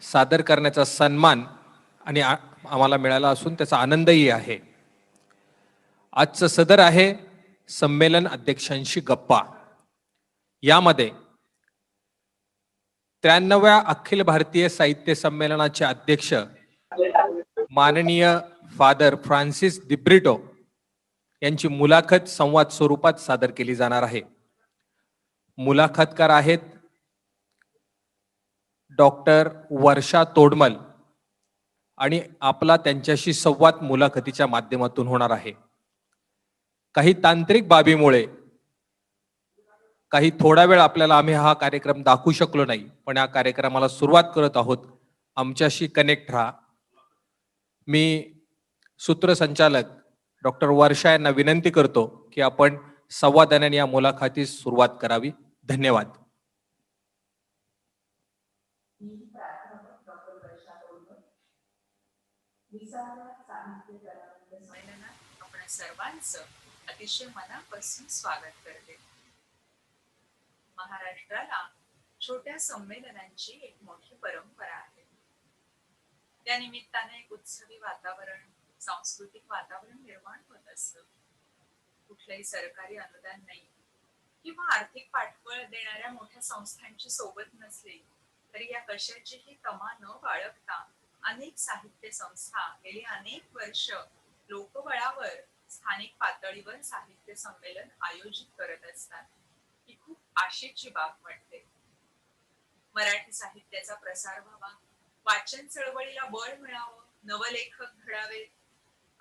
सादर करण्याचा सन्मान आणि आम्हाला मिळाला असून त्याचा आनंदही आहे. आजचं सदर आहे संमेलन अध्यक्षांशी गप्पा. यामध्ये 93व्या अखिल भारतीय साहित्य संमेलनाचे अध्यक्ष माननीय फादर फ्रान्सिस दिब्रिटो यांची मुलाखत संवाद स्वरूपात सादर केली जाणार आहे. मुलाखतकार आहेत डॉक्टर वर्षा तोडमल आणि आपला त्यांच्याशी संवाद मुलाखतीच्या माध्यमातून होणार आहे. काही तांत्रिक बाबीमुळे काही थोडा वेळ आपल्याला आम्ही हा कार्यक्रम दाखवू शकलो नाही, पण या कार्यक्रमाला सुरुवात करत आहोत. आमच्याशी कनेक्ट राहा. मी सूत्रसंचालक डॉक्टर वर्षा यांना विनंती करतो की आपण संवादाने या मुलाखतीस सुरुवात करावी. धन्यवाद. आपण सर्वांचं अतिशय मनापासून स्वागत करते. महाराष्ट्राला छोट्या संमेलनांची एक मोठी परंपरा आहे. त्या निमित्ताने एक उत्सवी वातावरण, सांस्कृतिक वातावरण निर्माण होत असतं. कुठलंही सरकारी अनुदान नाही किंवा आर्थिक पाठबळ देणाऱ्या मोठ्या संस्थांची सोबत नसली तरी या कशाचीही तमा न बाळगता अनेक साहित्य संस्था गेली अनेक वर्ष लोकबळावर स्थानिक पातळीवर साहित्य संमेलन आयोजित करत असतात. ही खूप आशेची बाब वाटते. मराठी साहित्याचा प्रसार व्हावा, वाचन चळवळीला बळ मिळावं, नवलेखक घडावे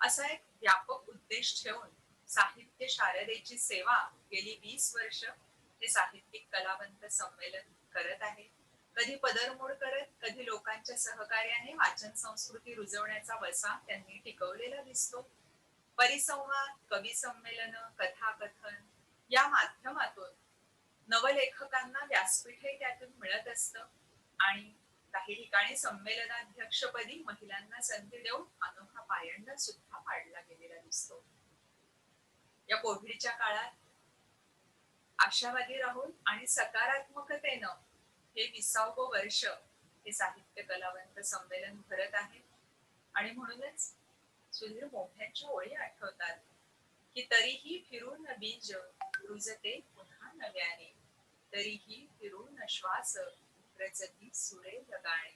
असा एक व्यापक उद्देश ठेवून साहित्य शारदेची सेवा गेली 20 वर्ष हे साहित्यिक कलावंत संमेलन करत आहे. कधी पदरमोड करत, कधी लोकांच्या सहकार्याने वाचन संस्कृती रुजवण्याचा वसा त्यांनी टिकवलेला दिसतो. परिसंवाद, कवी संमेलन, कथाकथन या माध्यमातून नवलेखकांना व्यासपीठही त्यातून मिळत असतं आणि काही ठिकाणी संमेलनाध्यक्षपदी महिलांना संधी देऊन अनोखा पायंडा सुद्धा पाडला गेलेला दिसतो. या कोविडच्या काळात आशावादी राहून आणि सकारात्मकतेनं हे 20वं वर्ष हे साहित्य कलावंत संमेलन भरत आहे. आणि म्हणूनच सुधीर मोठ्यांच्या ओळी आठवतात की तरीही फिरून बीज रुजते पुन्हा नव्याने, तरीही फिरून श्वास रचती सुरे लगाणे,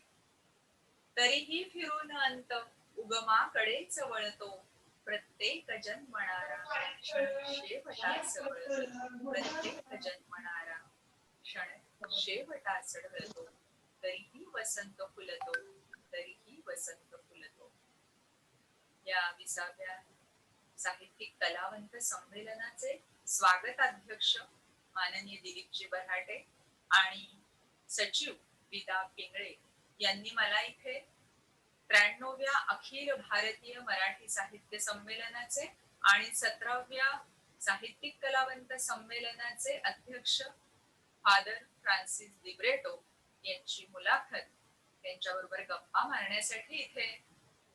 तरीही फिरून अंत उगमाकडेच वळतो, प्रत्येक जन्मणारा क्षण शेवटास वळतो, प्रत्येक जन्मणारा क्षण शेवटास ढळतो, तरीही वसंत फुलतो, तरीही वसंत फुलतो. या 20व्या साहित्यिक कलावंत संमेलनाचे स्वागताध्यक्ष माननीय दिलीपजी बऱ्हाटे आणि सचिव विदा पिंगळे यांनी मला इथे 93व्या अखिल भारतीय मराठी साहित्य संमेलनाचे आणि 17व्या साहित्यिक कलावंत संमेलनाचे अध्यक्ष फादर फ्रान्सिस दिब्रेटो यांची मुलाखत त्यांच्याबरोबर गप्पा मारण्यासाठी इथे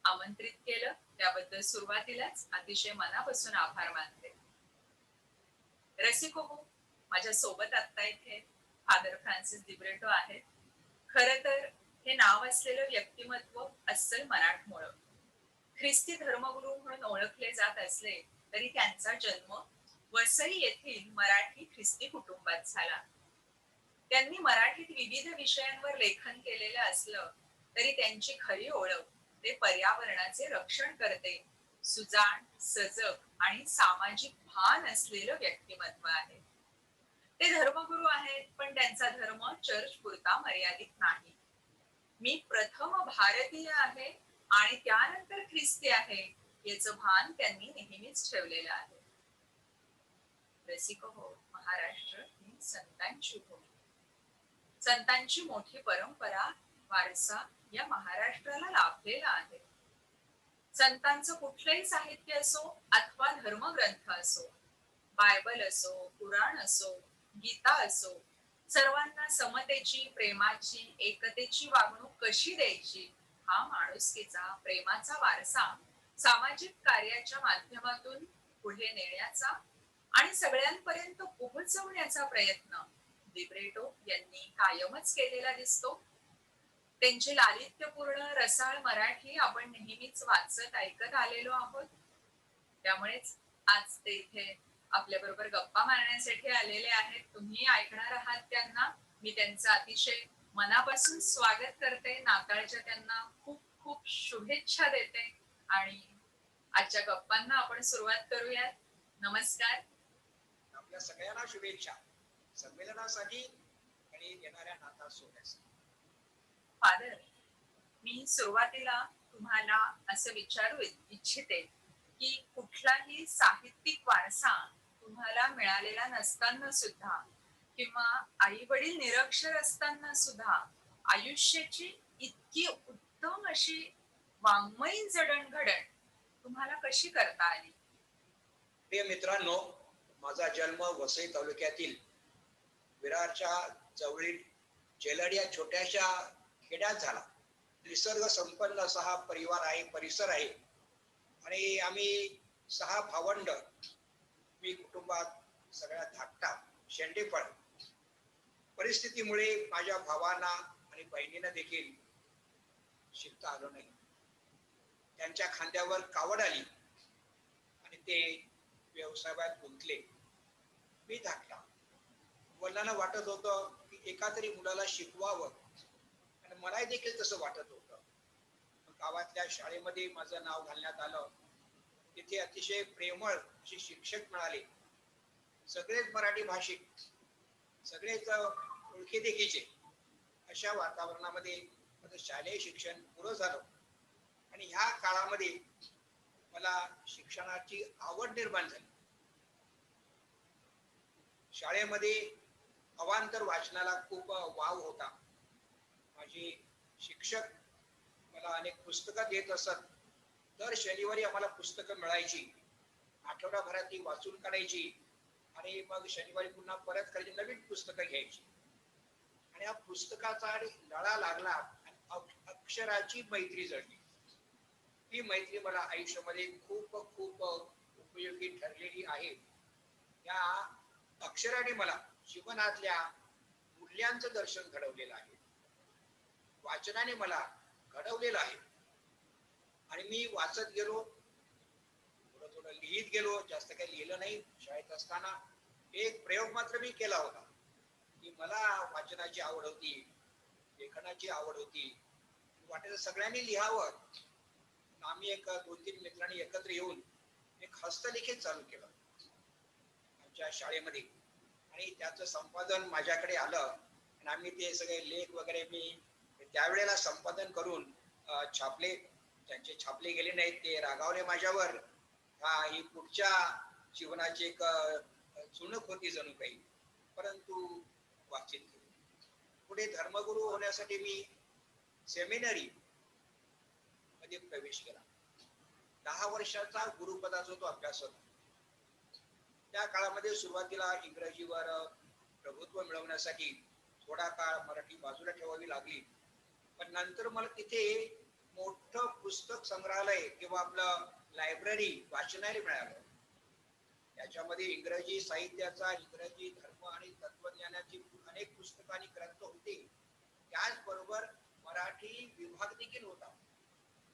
आमंत्रित केलं. त्याबद्दल सुरुवातीलाच अतिशय मनापासून आभार मानते. रसिको, माझ्या सोबत आता इथे फादर फ्रान्सिस दिब्रेटो आहेत. खरं तर हे नाव असलेलं व्यक्तिमत्व अस्सल मराठमोळ, ख्रिस्ती धर्मगुरू म्हणून ओळखले जात असले तरी त्यांचा जन्म वसई येथील मराठी ख्रिस्ती कुटुंबात झाला. त्यांनी मराठीत विविध विषयांवर लेखन केलेलं असलं तरी त्यांची खरी ओळख ते पर्यावरणाचे रक्षण करते, सुजाण, सजग आणि सामाजिक भान असलेलं व्यक्तिमत्व आहे. ते धर्मगुरू आहेत, पण त्यांचा धर्म चर्च पुरता मर्यादित नाही. मी प्रथम भारतीय आहे आणि त्यानंतर ख्रिस्ती आहे याचं भान त्यांनी नेहमीच ठेवलेलं आहे. रसिको हो, महाराष्ट्र ही संतांची भूमी, संतांची मोठी परंपरा, वारसा या महाराष्ट्राला लाभलेला आहे. संतांचं कुठलंही साहित्य असो अथवा धर्मग्रंथ असो, बायबल असो, पुराण असो, गीता असो, सर्वांना समतेची, प्रेमाची, एकतेची वागणूक कशी द्यायची हा माणुसकीचा, प्रेमाचा वारसा सामाजिक कार्याच्या माध्यमातून पुढे नेण्याचा आणि सगळ्यांपर्यंत पोहोचवण्याचा प्रयत्न दिब्रेटो यांनी कायमच केलेला दिसतो. त्यांची लालित्यपूर्ण रसाळ मराठी आपण नेहमीच वाचत ऐकत आलेलो आहोत. त्यामुळेच आज ते इथे आपल्या बरोबर गप्पा मारण्यासाठी आलेले आहेत. तुम्ही ऐकणार आहात त्यांना. मी त्यांचं अतिशय मनापासून स्वागत करते. नाताळच्या त्यांना खूप खूप शुभेच्छा देते आणि आजच्या गप्पांना आपण सुरुवात करूयात. नमस्कार. आपल्या सगळ्यांना शुभेच्छा संमेलनासाठी आणि येणाऱ्या नाताळ सोहळ्यासाठी. फादर, मी सुरुवातीला तुम्हाला असं विचारू इच्छिते की कुठलाही साहित्यिक वारसा तुम्हाला मिळालेला नसताना सुद्धा किंवा आई वडील निरक्षर असताना सुद्धा आयुष्याची इतकी उत्तम अशी वाङ्मयीन जडणघडण तुम्हाला कशी करता आली? प्रिय मित्रांनो, माझा जन्म वसई तालुक्यातील विरारच्या जवळील जेलड या छोट्याशा खेड्यात झाला. निसर्ग संपन्न असा हा परिवार आहे, परिसर आहे आणि आम्ही 6 भावंड. मी कुटुंबात सगळ्यात धाकटा शेंडेफळ. परिस्थितीमुळे माझ्या भावांना आणि बहिणींना देखील शिकता आलं नाही. त्यांच्या खांद्यावर कावड आली आणि ते व्यवसायात गुंतले. मी धाकटा. वडिलांना वाटत होतं की एका तरी मुलाला शिकवावं आणि मलाही देखील तसं वाटत होतं. गावातल्या शाळेमध्ये माझं नाव घालण्यात आलं. तिथे अतिशय प्रेमळ असे शिक्षक मिळाले. सगळेच मराठी भाषिक, सगळेच ओळखी देखीचे. अशा वातावरणामध्ये माझं शालेय शिक्षण पुरं झालं आणि ह्या काळामध्ये मला शिक्षणाची आवड निर्माण झाली. शाळेमध्ये अवांतर वाचनाला खूप वाव होता. माझे शिक्षक मला अनेक पुस्तकं देत असत. दर शनिवारी आम्हाला पुस्तकं मिळायची. आठवडाभरात ती वाचून काढायची आणि मग शनिवारी पुन्हा परत करायची, नवीन पुस्तकं घ्यायची. आणि या पुस्तकाचा लळा लागला आणि अक्षराची मैत्री जडली. ही मैत्री मला आयुष्यामध्ये खूप खूप उपयोगी ठरलेली आहे. या अक्षराने मला जीवनातल्या मूल्यांचं दर्शन घडवलेलं आहे. वाचनाने मला घडवलेलं आहे आणि मी वाचत गेलो, थोडं थोडं लिहित गेलो. जास्त काही लिहिलं नाही. शाळेत असताना एक प्रयोग मात्र मी केला होता की मला वाचनाची आवड होती, लेखनाची आवड होती. वाटायचं सगळ्यांनी लिहावं. आम्ही 2-3 मित्रांनी एकत्र येऊन एक हस्तलिखित चालू केलं आमच्या शाळेमध्ये आणि त्याचं संपादन माझ्याकडे आलं आणि आम्ही ते सगळे लेख वगैरे मी त्यावेळेला संपादन करून छापले. त्यांचे छापले गेले नाहीत. ते रागावले माझ्यावर. ही पुढच्या जीवनाची एक चुणक होती जणू काही. परंतु वाचित केली. पुढे धर्मगुरू होण्यासाठी मी सेमिनरी मध्ये प्रवेश केला. 10 वर्षाचा गुरुपदाचा तो अभ्यास होता. त्या काळामध्ये सुरुवातीला इंग्रजीवर प्रभुत्व मिळवण्यासाठी थोडा काळ मराठी बाजूला ठेवावी लागली. पण नंतर मला तिथे मोठं पुस्तक संग्रहालय किंवा आपलं लायब्ररी, वाचनालय मिळालं. त्याच्यामध्ये इंग्रजी साहित्याचा, इंग्रजी धर्म आणि तत्वज्ञानाची अनेक पुस्तकं आणि ग्रंथ होते. त्याचबरोबर मराठी विभाग देखील होता.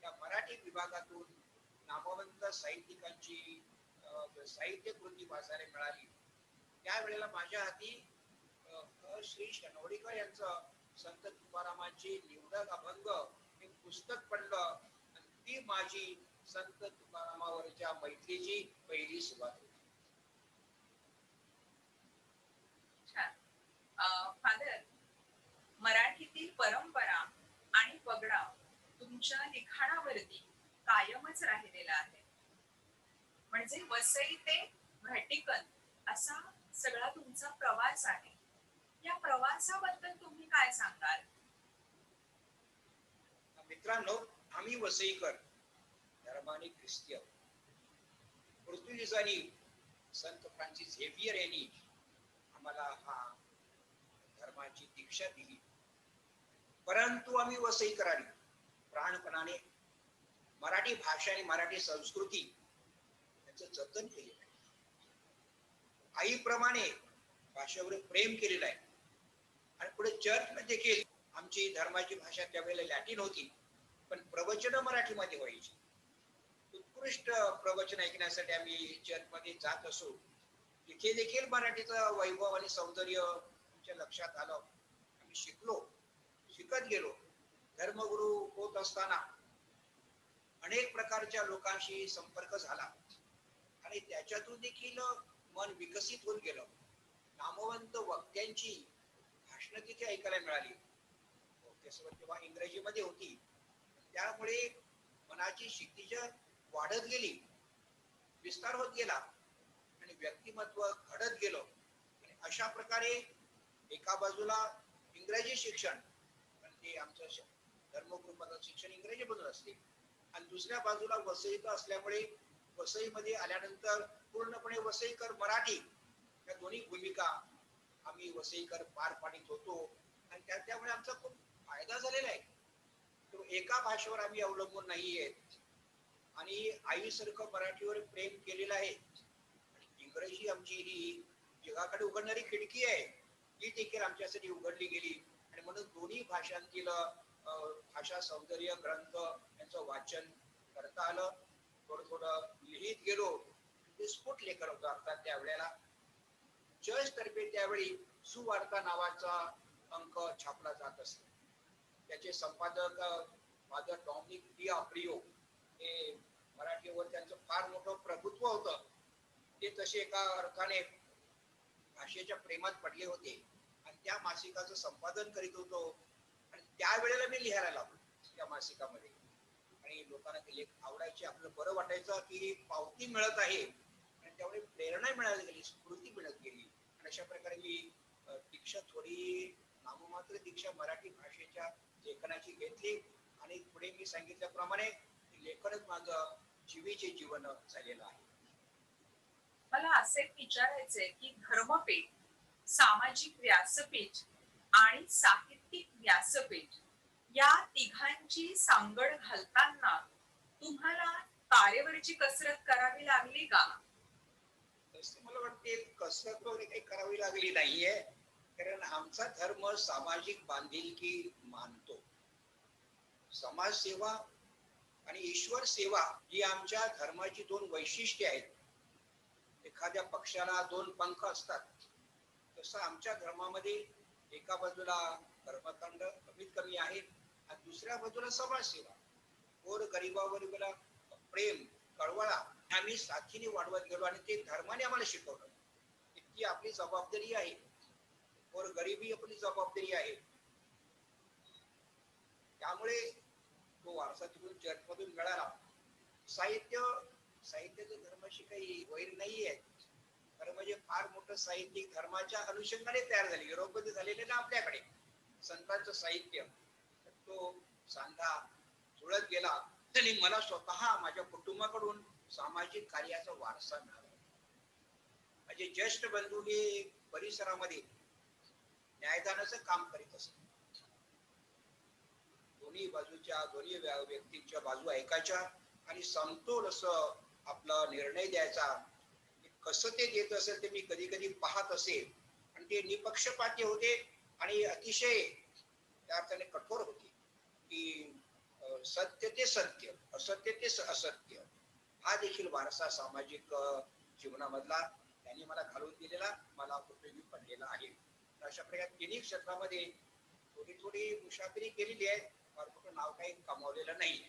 त्या मराठी विभागातून नामवंत साहित्यिकांची साहित्य कृती वाचायला मिळाली. त्यावेळेला माझ्या हाती श्री शनवडीकर यांचं संत तुकारामांची निवडक अभंग हे पुस्तक पडलं. ती माझी संत तुकारामावरच्या मैत्रीची पहिली सुरुवात होती. फादर, मराठीतील परंपरा आणि पगडा तुमच्या लिखाणावरती कायमच राहिलेला आहे. म्हणजे वसई ते व्हॅटिकन असा सगळा तुमचा प्रवास आहे. या प्रवासाबद्दल तुम्ही काय सांगाल? मित्रांनो, आम्ही वसईकर धर्माने ख्रिस्ती आहोत. पोर्तुगीजांनी संत फ्रान्सिस झेवियर यांनी आम्हाला हा धर्माची दीक्षा दिली. परंतु आम्ही वसईकरांनी प्राणपणाने मराठी भाषा आणि मराठी संस्कृती याचं जतन केलेलं आहे. आईप्रमाणे भाषेवर प्रेम केलेलं आहे आणि पुढे चर्च मध्ये देखील आमच्या आमची धर्माची भाषा त्यावेळेला लॅटिन होती, पण प्रवचन मराठीमध्ये व्हायची. उत्कृष्ट प्रवचन ऐकण्यासाठी आम्ही चर्चमध्ये जात असो, तिथे देखील मराठीचं वैभव आणि सौंदर्य आमच्या लक्षात आलं. आम्ही शिकलो, शिकत गेलो. धर्मगुरू होत असताना अनेक प्रकारच्या लोकांशी संपर्क झाला आणि त्याच्यातून देखील मन विकसित होत गेलं. नामवंत वक्त्यांची भाषणं तिथे ऐकायला मिळाली. तेव्हा इंग्रजीमध्ये होती, त्यामुळे मनाची क्षितिज वाढत गेली, विस्तार होत गेला आणि व्यक्तिमत्व घडत गेलं. आणि अशा प्रकारे एका बाजूला इंग्रजी शिक्षण, पण ते आमचं धर्मगुरूपदाचं शिक्षण इंग्रजीमधून असते, आणि दुसऱ्या बाजूला वसईत असल्यामुळे वसईमध्ये आल्यानंतर पूर्णपणे वसईकर मराठी या दोन्ही भूमिका आम्ही वसईकर पार पाडित होतो. आणि त्यामुळे आमचा खूप फायदा झालेला आहे. तो एका भाषेवर आम्ही अवलंबून नाहीये आणि आईसारखं मराठीवर प्रेम केलेलं आहे. आणि इंग्रजी आमची ही जगाकडे उघडणारी खिडकी आहे, ती देखील आमच्यासाठी उघडली गेली. आणि म्हणून दोन्ही भाषांतील भाषा सौंदर्य ग्रंथ यांचं वाचन करता आलं. थोडं थोडं लिहित गेलो. ते स्फुट लेखन होतं अर्थात त्यावेळेला. जज तर्फे त्यावेळी सुवार्ता नावाचा अंक छापला जात असतो. त्याचे संपादक फादर डॉमिनिक डी अप्रियो हे मराठीवर त्यांचं फार मोठं प्रभुत्व होतं. ते तसे एका अर्थाने भाषेच्या प्रेमात पडले होते आणि त्या मासिकाचं संपादन करीत होतो. आणि त्यावेळेला मी लिहायला लागलो त्या मासिकामध्ये. आणि लोकांना ते लेख आवडायचे. आपलं बरं वाटायचं की पावती मिळत आहे आणि त्यामुळे प्रेरणा मिळाली गेली, स्फूर्ती मिळत गेली. आणि अशा प्रकारे मी दीक्षा, थोडी नाममात्र दीक्षा मराठी भाषेच्या लेखनाची घेतली. आणि पुढे मी सांगितल्याप्रमाणे लेखनच माझं जीवीचे जीवन झालेलं आहे. मला असे विचारायचंय की धर्मपीठ, सामाजिक व्यासपीठ आणि साहित्यिक व्यासपीठ या तिघांची सांगड घालताना तुम्हाला तारेवरची कसरत करावी लागली का? तसं मला वाटते कसरत वगैरे काही करावी लागली नाहीये, कारण आमचा धर्म सामाजिक बांधिलकी मानतो. समाजसेवा आणि ईश्वर सेवा ही आमच्या धर्माची दोन वैशिष्ट्ये आहेत. एखाद्या पक्षाला दोन पंख असतात, तसं आमच्या धर्मामध्ये एका बाजूला कर्मकांड कमीत कमी आहे आणि दुसऱ्या बाजूला समाजसेवा, गोर गरिबावर प्रेम, कळवळा आम्ही साथीने वाढवत गेलो. आणि ते धर्माने आम्हाला शिकवलं. ती आपली जबाबदारी आहे. गोर गरिबी आपली जबाबदारी आहे. त्यामुळे तो वारसा तिकडून चर्चमधून मिळाला. साहित्याचं धर्माशी काही वैर नाहीये. खरं म्हणजे फार मोठं साहित्यिक धर्माच्या अनुषंगाने तयार झाले. युरोपमध्ये झालेले ना आपल्याकडे संतांचं साहित्य, तो सांधा जुळत गेला. आणि मला स्वतः माझ्या कुटुंबाकडून सामाजिक कार्याचा वारसा मिळाला. माझे ज्येष्ठ बंधू हे परिसरामध्ये न्यायदानाचं काम करीत असतात. दोन्ही बाजूच्या, दोन्ही व्यक्तींच्या बाजू ऐकायच्या आणि समतोल असं आपला निर्णय द्यायचा. कसं ते देत असेल ते मी कधी कधी पाहत असेल. आणि ते निपक्षपाती होते आणि अतिशय त्या अर्थाने कठोर होते की सत्य ते सत्य, असत्य ते असत्य, हा देखील वारसा सामाजिक जीवनामधला त्यांनी मला घालून दिलेला, मला उपयोगी पडलेला आहे. अशा प्रकारे तिन्ही क्षेत्रामध्ये थोडी थोडी मुसाफिरी केलेली आहे. फार मोठं नाव काही कमावलेलं नाही.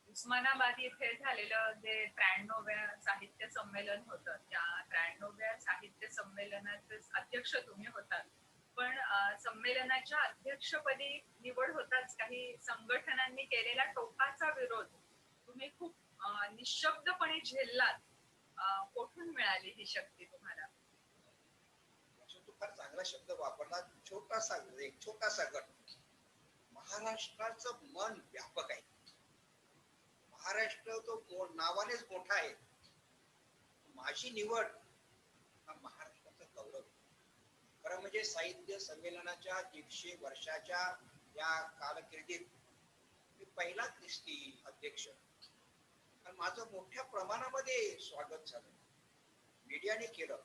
उस्मानाबाद येथे झालेलं जे 93व्या साहित्य संमेलन होतं, त्या 93व्या साहित्य संमेलनाचे अध्यक्ष तुम्ही होतात. पण संमेलनाच्या अध्यक्षपदी निवड होताच काही संघटनांनी केलेला टोकाचा विरोध तुम्ही खूप निशब्दपणे झेललात. कुठून मिळाली ही शक्ती तुम्हाला? तू फार चांगला शब्द वापरला. एक छोटासा गट. महाराष्ट्राचं मन व्यापक आहे. महाराष्ट्र तो नावानेच मोठा आहे. माझी निवड हा महाराष्ट्राचा गौरव. खरं म्हणजे साहित्य संमेलनाच्या 150 वर्षाच्या या कालखंडीत मी पहिला ख्रिस्ती अध्यक्ष. आणि माझं मोठ्या प्रमाणामध्ये स्वागत झालं. मीडियाने केलं,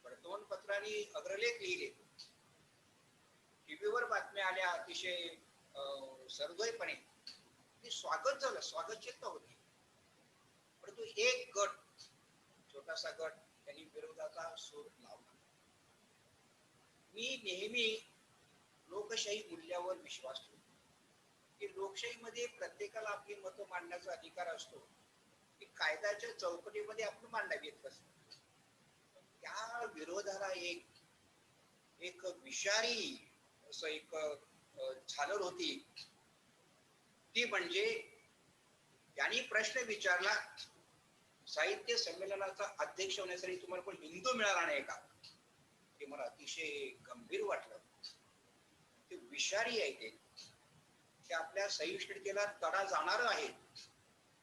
वर्तमानपत्रांनी अग्रलेख लिहिले, टीव्हीवर बातम्या मिळाल्या अतिशय सरदोयपणे ते स्वागत झालं, स्वागतचित्त होती. परंतु एक गट, छोटासा गट, त्यांनी विरोधाचा सूर लावला. मी नेहमी लोकशाही मूल्यावर विश्वास ठेवतो की लोकशाहीमध्ये प्रत्येकाला आपली मतं मांडण्याचा अधिकार असतो, की कायद्याच्या चौकटीमध्ये आपण मांडावीत असतो. त्या विरोधाला एक एक विषारी असं एक झालर होती. ती म्हणजे त्यांनी प्रश्न विचारला, साहित्य संमेलनाचा अध्यक्ष होण्यासाठी तुम्हाला कोण हिंदू मिळाला नाही का? ते मला अतिशय गंभीर वाटलं. ते विषारी आहे, ते आपल्या सहिष्णुतेला तडा जाणार आहे.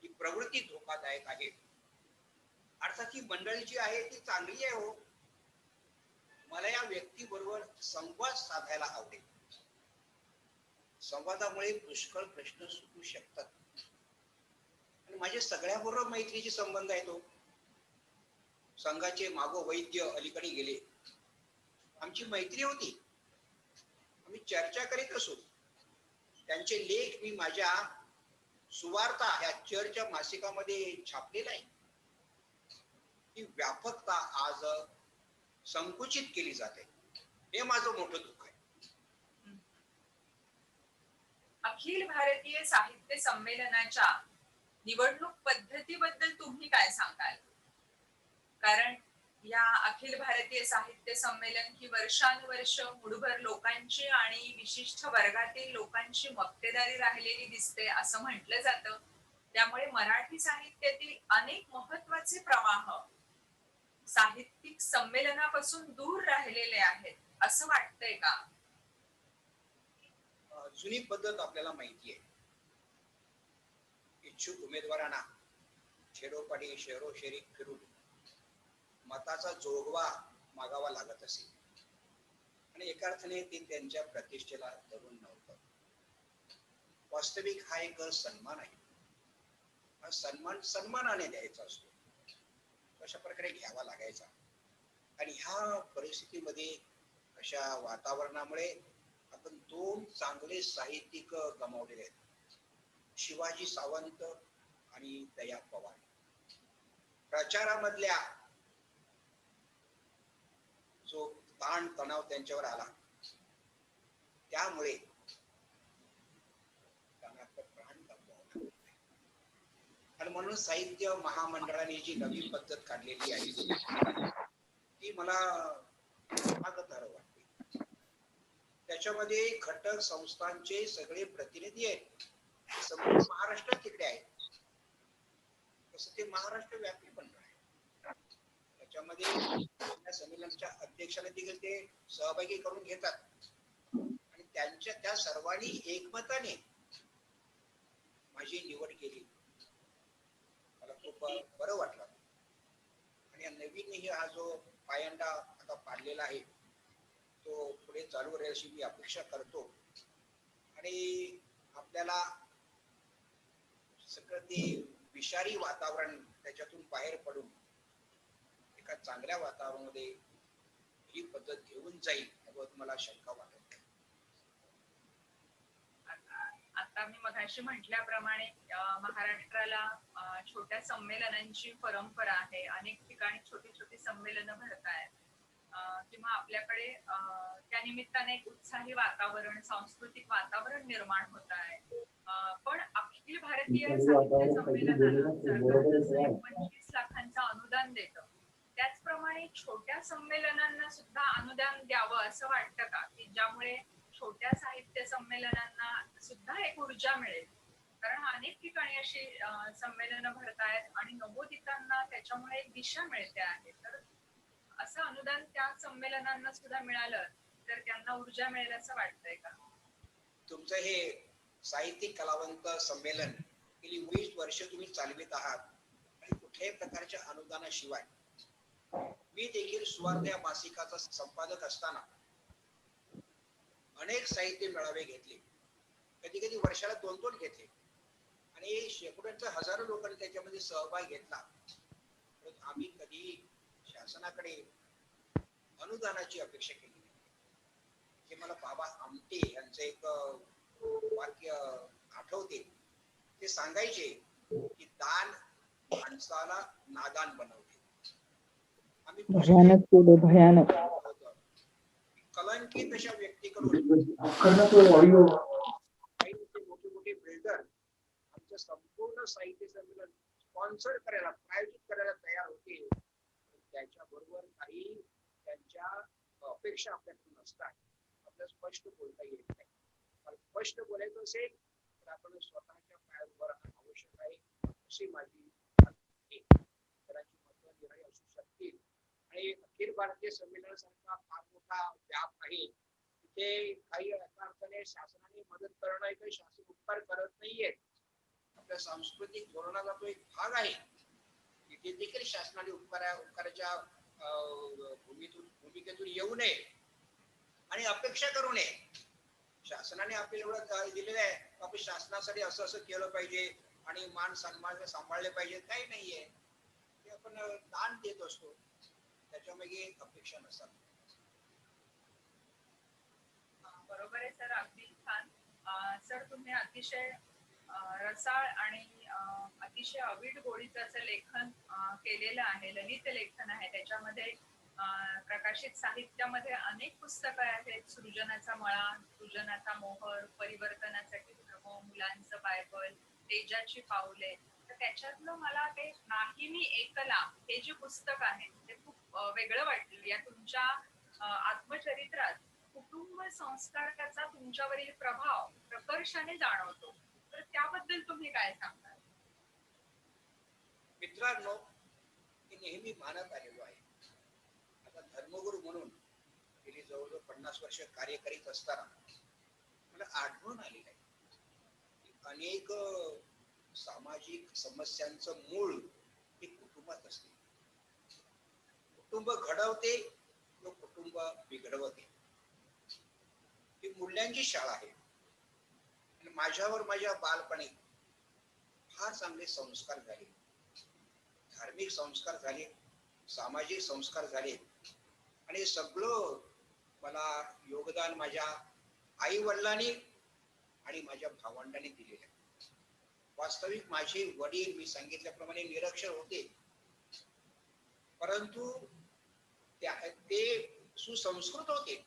ही प्रवृत्ती धोकादायक आहे. अर्थात ही मंडळी जी आहे ती चांगली आहे हो. मला या व्यक्तीबरोबर संवाद साधायला आवडेल. संवादामुळे पुष्कळ प्रश्न सुटू शकतात. आणि माझे सगळ्याबरोबर मैत्रीचे संबंध आहेत हो. संघाचे मागो वैद्य अलीकडे गेले, आमची मैत्री होती, आम्ही चर्चा करीत असो. त्यांचे लेख मी माझ्या सुवार्ता ह्या चर्चच्या मासिकामध्ये छापलेला आहे. ही व्यापकता आज संकुचित केली जाते, हे माझं मोठं दुःख आहे. अखिल भारतीय साहित्य संमेलनाच्या निवडणूक पद्धतीबद्दल तुम्ही काय सांगाल? कारण या अखिल भारतीय साहित्य संमेलन ही वर्षानुवर्ष मुठभर लोकांची आणि विशिष्ट वर्गातील लोकांची मक्तेदारी राहिलेली दिसते असं म्हटलं जातं. त्यामुळे मराठी साहित्यातील अनेक महत्वाचे प्रवाह साहित्यिक संमेलनापासून दूर राहिलेले आहेत असं वाटतंय का? जुनी पद्धत आपल्याला माहिती आहे. इच्छुक उमेदवारांना खेडोपाडी शहरोशहरी फिरून मताचा जोगवा मागावा लागत असे आणि एका अर्थाने ते त्यांच्या प्रतिष्ठेला धरून नव्हतं. वास्तविक हा एक सन्मान आहे. हा सन्मान सन्मानाने द्यायचा असतो, अशा प्रकारे घ्यावा लागायचा. आणि ह्या परिस्थितीमध्ये अशा वातावरणामुळे आपण दोन चांगले साहित्यिक गमावलेले आहेत, शिवाजी सावंत आणि दया पवार. प्रचारामधल्या जो ताण तणाव त्यांच्यावर आला त्यामुळे त्यांना प्राण गमवावा. आणि म्हणून साहित्य महामंडळाने जी नवी पद्धत काढलेली आहे ती मला स्वागतार्ह वाटते. त्याच्यामध्ये घटक संस्थांचे सगळे प्रतिनिधी आहेत. संपूर्ण महाराष्ट्र तिकडे आहे, तसं ते महाराष्ट्र व्यापी मंडळ आहे. त्याच्यामध्ये संमेलनाच्या अध्यक्षाला देखील ते सहभागी करून घेतात आणि त्यांच्या त्या सर्वांनी एकमताने माझी निवड केली. मला खूप बरं वाटलं. आणि नवीन हा जो पायंडा आता पाडलेला आहे तो पुढे चालू राहील अशी मी अपेक्षा करतो. आणि आपल्याला सगळं ते विषारी वातावरण त्याच्यातून बाहेर पडून एका चांगल्या वातावरणामध्ये ही पद्धत घेऊन जाईल याबाबत मला शंका वाटत नाही. आता मी मगाशी म्हटल्याप्रमाणे महाराष्ट्राला छोट्या संमेलनांची परंपरा आहे. अनेक ठिकाणी छोटी छोटी संमेलनं भरतायत किंवा आपल्याकडे त्या निमित्ताने एक उत्साही वातावरण, सांस्कृतिक वातावरण निर्माण होत आहे. पण अखिल भारतीय साहित्य संमेलनाला सरकार 25 लाखांचं अनुदान देतं. त्याचप्रमाणे छोट्या संमेलनांना सुद्धा अनुदान द्यावं असं वाटतं का, की ज्यामुळे छोट्या साहित्य संमेलनांना सुद्धा एक ऊर्जा मिळेल? कारण अनेक ठिकाणी अशी संमेलनं भरतायत आणि नवोदितांना त्याच्यामुळे एक दिशा मिळते आहे. तर असं अनुदान त्या संमेलनांना सुद्धा मिळालं तर त्यांना ऊर्जा मिळेल असं वाटतंय का? तुमचं हे साहित्यिक कलावंत संमेलन गेली 20 वर्ष तुम्ही चालवित आहात आणि कुठल्याही प्रकारच्या अनुदानाशिवाय. मी देखील सुवार्ता या मासिकाचा संपादक असताना अनेक साहित्य मेळावे घेतले, कधी कधी वर्षाला 2-2 घेतले आणि शेकडोंच्या हजारो लोकांनी त्याच्यामध्ये सहभाग घेतला. आम्ही कधी शासनाकडे अनुदानाची अपेक्षा केली नाही. हे मला बाबा आमटे यांचं एक ते सांगायचे की दान माणसाला नादान बनवते. आम्ही भयानक केले, भयानक. कलंकित अशा व्यक्तीकडून काही मोठे मोठे बिल्डर आमचं संपूर्ण साहित्य संमेलन स्पॉन्सर करायला, प्रायोजित करायला तयार होते. त्याच्याबरोबर काही त्यांच्या अपेक्षा आपल्याकडून नसतात. आपल्याला स्पष्ट बोलता येत नाही. मला स्पष्ट बोलायचं असेल तर आपण स्वतःच्या पायावर उभं राहणं आवश्यक आहे, अशी माझी कदाचित मतनिर्णय असू शकतील. आणि अखिल भारतीय संमेलनासारखा फार मोठा व्याप आहे, तिथे काही एका अर्थाने शासनाने मदत करणं आहे, काही शासन उपकार करत नाहीये. आपल्या सांस्कृतिक धोरणाचा तो एक भाग आहे. तिथे देखील शासनाने उपकाराच्या भूमिकेतून येऊ नये आणि अपेक्षा करू नये. शासनाने आपल्याला एवढं दिलेलं आहे, आपण शासनासाठी असं असं केलं पाहिजे आणि मान सन्मान सांभाळले पाहिजे, काही नाहीये. ते आपण दान देत असतो, त्याच्यामागे अपेक्षा नसतात. बरोबर आहे सर, अगदी छान. सर तुम्ही अतिशय रसाळ आणि अतिशय अवीट गोडीचं असं लेखन केलेलं आहे, ललित लेखन आहे. त्याच्यामध्ये प्रकाशित साहित्यामध्ये अनेक पुस्तकं आहेत. सृजनाचा मळा, सृजनाचा मोहर, परिवर्तनासाठी धर्म, मुलांचं बायबल, तेजाची पावले. तर त्याच्यातलं मला ते नाही मी एकला हे जे पुस्तक आहे ते खूप वेगळं वाटलं. या तुमच्या आत्मचरित्रात कुटुंब संस्काराचा तुमच्यावरील प्रभाव प्रकर्षाने जाणवतो. तर त्याबद्दल तुम्ही काय सांगता? मित्रांनो, मी नेहमी मानत आलेलो आहे. आता धर्मगुरू म्हणून गेली जवळजवळ 50 वर्ष कार्य करीत असताना मला आढळून आलेलं आहे की अनेक सामाजिक समस्यांचं मूळ हे कुटुंबात असते. कुटुंब घडवते व कुटुंब बिघडवते. ही मूल्यांची शाळा आहे. आणि माझ्यावर माझ्या बालपणी फार चांगले संस्कार झाले, धार्मिक संस्कार झाले, सामाजिक संस्कार झाले आणि सगळं मला योगदान माझ्या आई वडिलांनी आणि माझ्या भावंडांनी दिलेलं आहे. वास्तविक माझे वडील मी सांगितल्याप्रमाणे निरक्षर होते, परंतु ते सुसंस्कृत होते,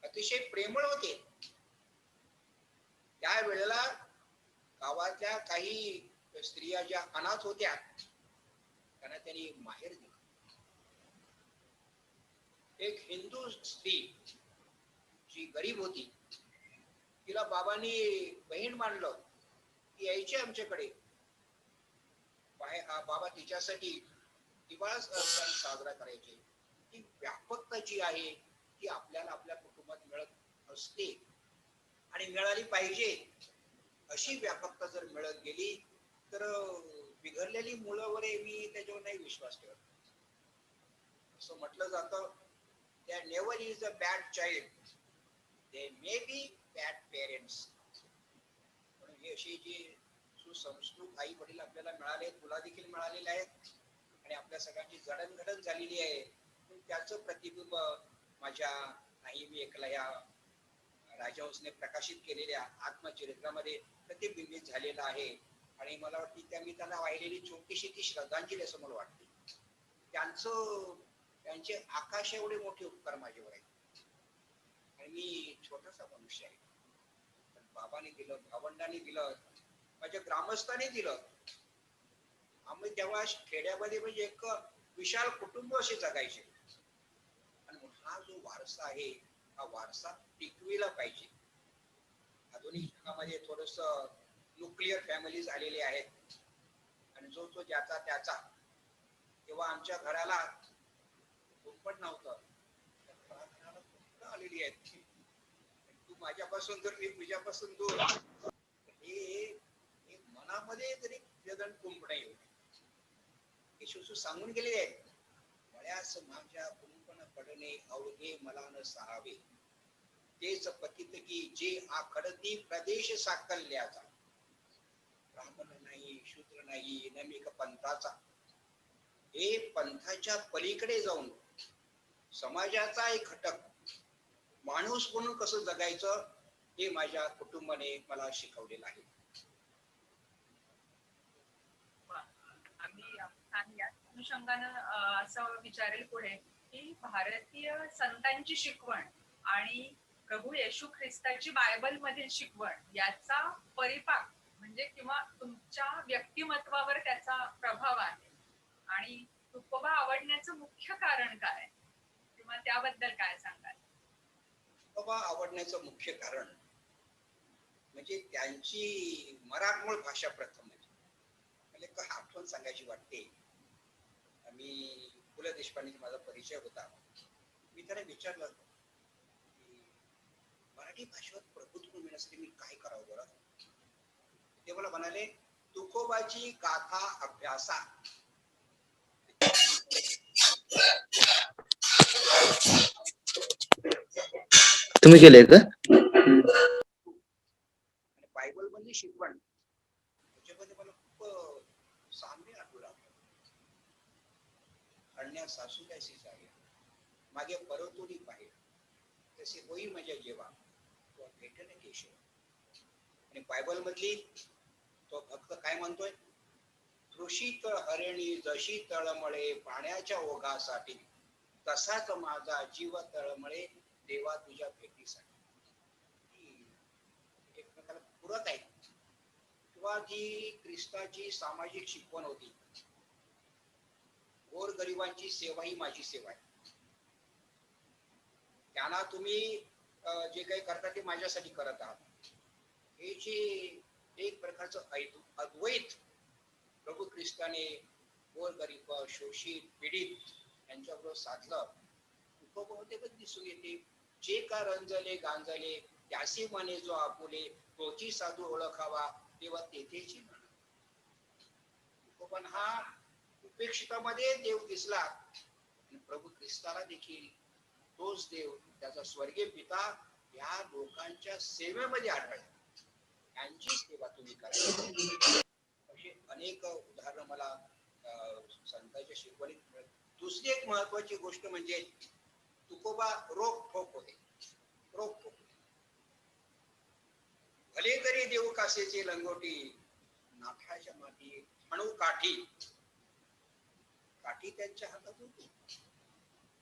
अतिशय प्रेमळ होते. त्यावेळेला गावातल्या काही स्त्रिया ज्या अनाथ होत्या त्यांना त्यांनी माहेर दिलं. एक हिंदू स्त्री जी गरीब होती तिला बाबांनी बहीण मानलं, ती यायची आमच्याकडे. बाबा तिच्यासाठी दिवाळा सण साजरा करायचे. ती व्यापकता जी आहे ती आपल्याला आपल्या कुटुंबात मिळत असते आणि मिळाली पाहिजे. अशी व्यापकता जर मिळत गेली तर बिघडलेली मुलं वगैरे मी त्याच्यावर नाही विश्वास ठेवत. असं म्हटलं जातं, there never is a bad child, there may be bad parents. म्हणून ही अशी जी सुसंस्कृत आई वडील आपल्याला मिळाले, तुला देखील मिळालेले आहेत आणि आपल्या सगळ्यांची जडणघडण झालेली आहे. त्याचं प्रतिबिंब माझ्या नाही मी एकला या राजहंसने प्रकाशित केलेल्या आत्मचरित्रामध्ये प्रतिबिंबित झालेलं आहे. आणि मला वाटते मी त्यांना वाहिलेली छोटीशी ती श्रद्धांजली असं मला वाटते. त्यांचे आकाश एवढे मोठे उपकार माझ्यावर आहेत आणि मी छोटासा मनुष्य आहे. पण बाबांनी दिलं, भावंडांनी दिलं, माझ्या ग्रामस्थांनी दिलं. आम्ही तेव्हा खेड्यामध्ये म्हणजे एक विशाल कुटुंब असे जगायचे. आणि हा जो वारसा आहे हा वारसा टिकविला पाहिजे. आधुनिक जगामध्ये थोडस न्यूक्लिअर फॅमिली झालेले आहेत आणि जो तो ज्याचा त्याचा. तेव्हा आमच्या घराला पण नव्हतं, आलेली आहेत. तू माझ्यापासून दूर, मी तुझ्यापासून दूर, हे मनामध्ये जरी वेदन कुंपण येऊ. येशू सांगून गेलेले आहेत, बळ्यास माझ्या कुंपण पडणे अवघे मला न सहावे, तेच पतित की जे आखडती प्रदेश साकल्याचा, ब्राह्मण नाही, शूद्र नाही, नमिक पंथाचा. हे पंथाच्या पलीकडे जाऊन समाजाचा एक घटक माणूस म्हणून कसं जगायचं हे माझ्या कुटुंबाने मला शिकवलेलं आहे. अनुषंगानं असं विचारेल पुढे की भारतीय संतांची शिकवण आणि प्रभू येशू ख्रिस्ताची बायबल मधील शिकवण याचा परिपाक म्हणजे किंवा तुमच्या व्यक्तिमत्वावर त्याचा प्रभाव आहे आणि तुकोबा आवडण्याचं मुख्य कारण काय किंवा त्याबद्दल काय सांगाल? बाबा आवडण्याचं मुख्य कारण म्हणजे त्यांची मराठमोळ भाषा प्रथम म्हणजे मला एक आठवण सांगायची वाटते. मी पु ल देशपांडेचा माझा परिचय होता. मी त्याला विचारलं की मराठी भाषेवर प्रभुत्व मिळण्यासाठी मी काय करावं बरं. ते मला म्हणाले तुकोबाची गाथा अभ्यासा. तुम्ही केले का? बायबल मधली शिकवण त्याच्यामध्ये मला खूप साम्य आढळून लागलं. अण्या सासू त्याशीच आहे मागे परतोडी पाहिजे तसे होई माझ्या जेव्हा तो भेटन केशव. आणि बायबल मधली तो भक्त काय म्हणतोय, तृषित हरिणी जशी तळमळे पाण्याच्या ओघासाठी तसाच माझा जीव तळमळे देवा तुझ्या भेटीसाठी. एकमेकाला पुरत आहे. किंवा जी ख्रिस्ताची सामाजिक शिकवण होती, गोरगरिबांची सेवा ही माझी सेवा आहे. त्यांना तुम्ही जे काही करता ते माझ्यासाठी करत आहात. हे जे एक प्रकारचं अद्वैत प्रभू ख्रिस्ताने गोरगरीब शोषित पीडित यांच्याबरोबर साधलं बहुतेक दिसून येते. जे का रंजले गांजले त्यासी मने जो आपुले तोची साधू ओळखावा तेव्हा तेथेची म्हण. पण हा उपेक्षितामध्ये देव दिसला आणि प्रभू ख्रिस्ताला देखील तोच देव त्याचा स्वर्गीय पिता या लोकांच्या सेवेमध्ये आढळला. यांची सेवा तुम्ही करा. अशी अनेक उदाहरणं मला संतांच्या शिकवणीत. दुसरी एक महत्वाची गोष्ट म्हणजे तुकोबा रोखोक होते. रोखोक भले तरी देऊ कासेची लंगोटी नाथाच्या माती म्हणू काठी. काठी त्यांच्या हातात होती,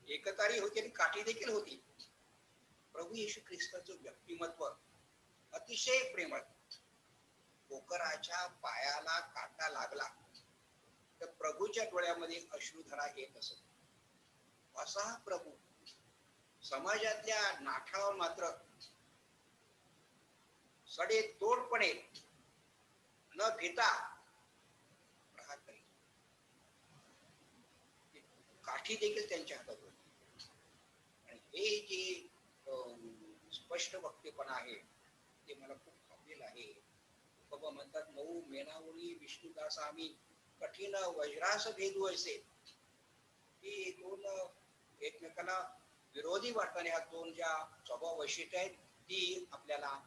एकतारी होती आणि काठी देखील होती. प्रभू येशू ख्रिस्ताचं व्यक्तिमत्व अतिशय प्रेमळ. पोकराच्या पायाला काटा लागला तर प्रभूच्या डोळ्यामध्ये अश्रुधरा येत असत. असा प्रभू समाजातल्या नाठावर मात्र सडे तोडपणे न भिता प्रहार करीत. काठी देखील त्यांच्या हातात होती. आणि हे जे स्पष्ट वक्तेपणा आहे ते मला खूप भावलेलं आहे. बाबा म्हणतात नऊ मेनावळी विष्णुदास आम्ही कठीण वज्रास भेदू असे. ही दोन एकमेकांना विरोधी वाटणारे ह्या दोन ज्या स्वभाव वैशिष्ट्य आहेत ती आपल्याला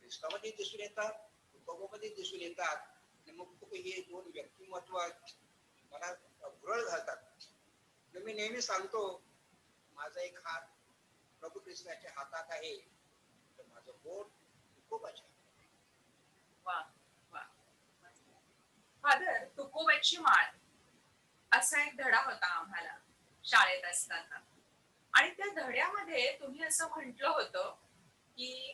ख्रिस्तामध्ये दिसून येतात, तुकोबामध्ये दिसून येतात. आणि मग खूप हे दोन व्यक्तिमत्व मला भुरळ घालतात. मी नेहमी सांगतो माझा एक हात प्रभू ख्रिस्ताच्या हातात आहे तर माझं बोट तुकोबाच्या. वा वा. फादर, तुकोबाची माळ असा एक धडा होता आम्हाला शाळेत असताना आणि त्या धड्यामध्ये तुम्ही असं म्हटलं होतं की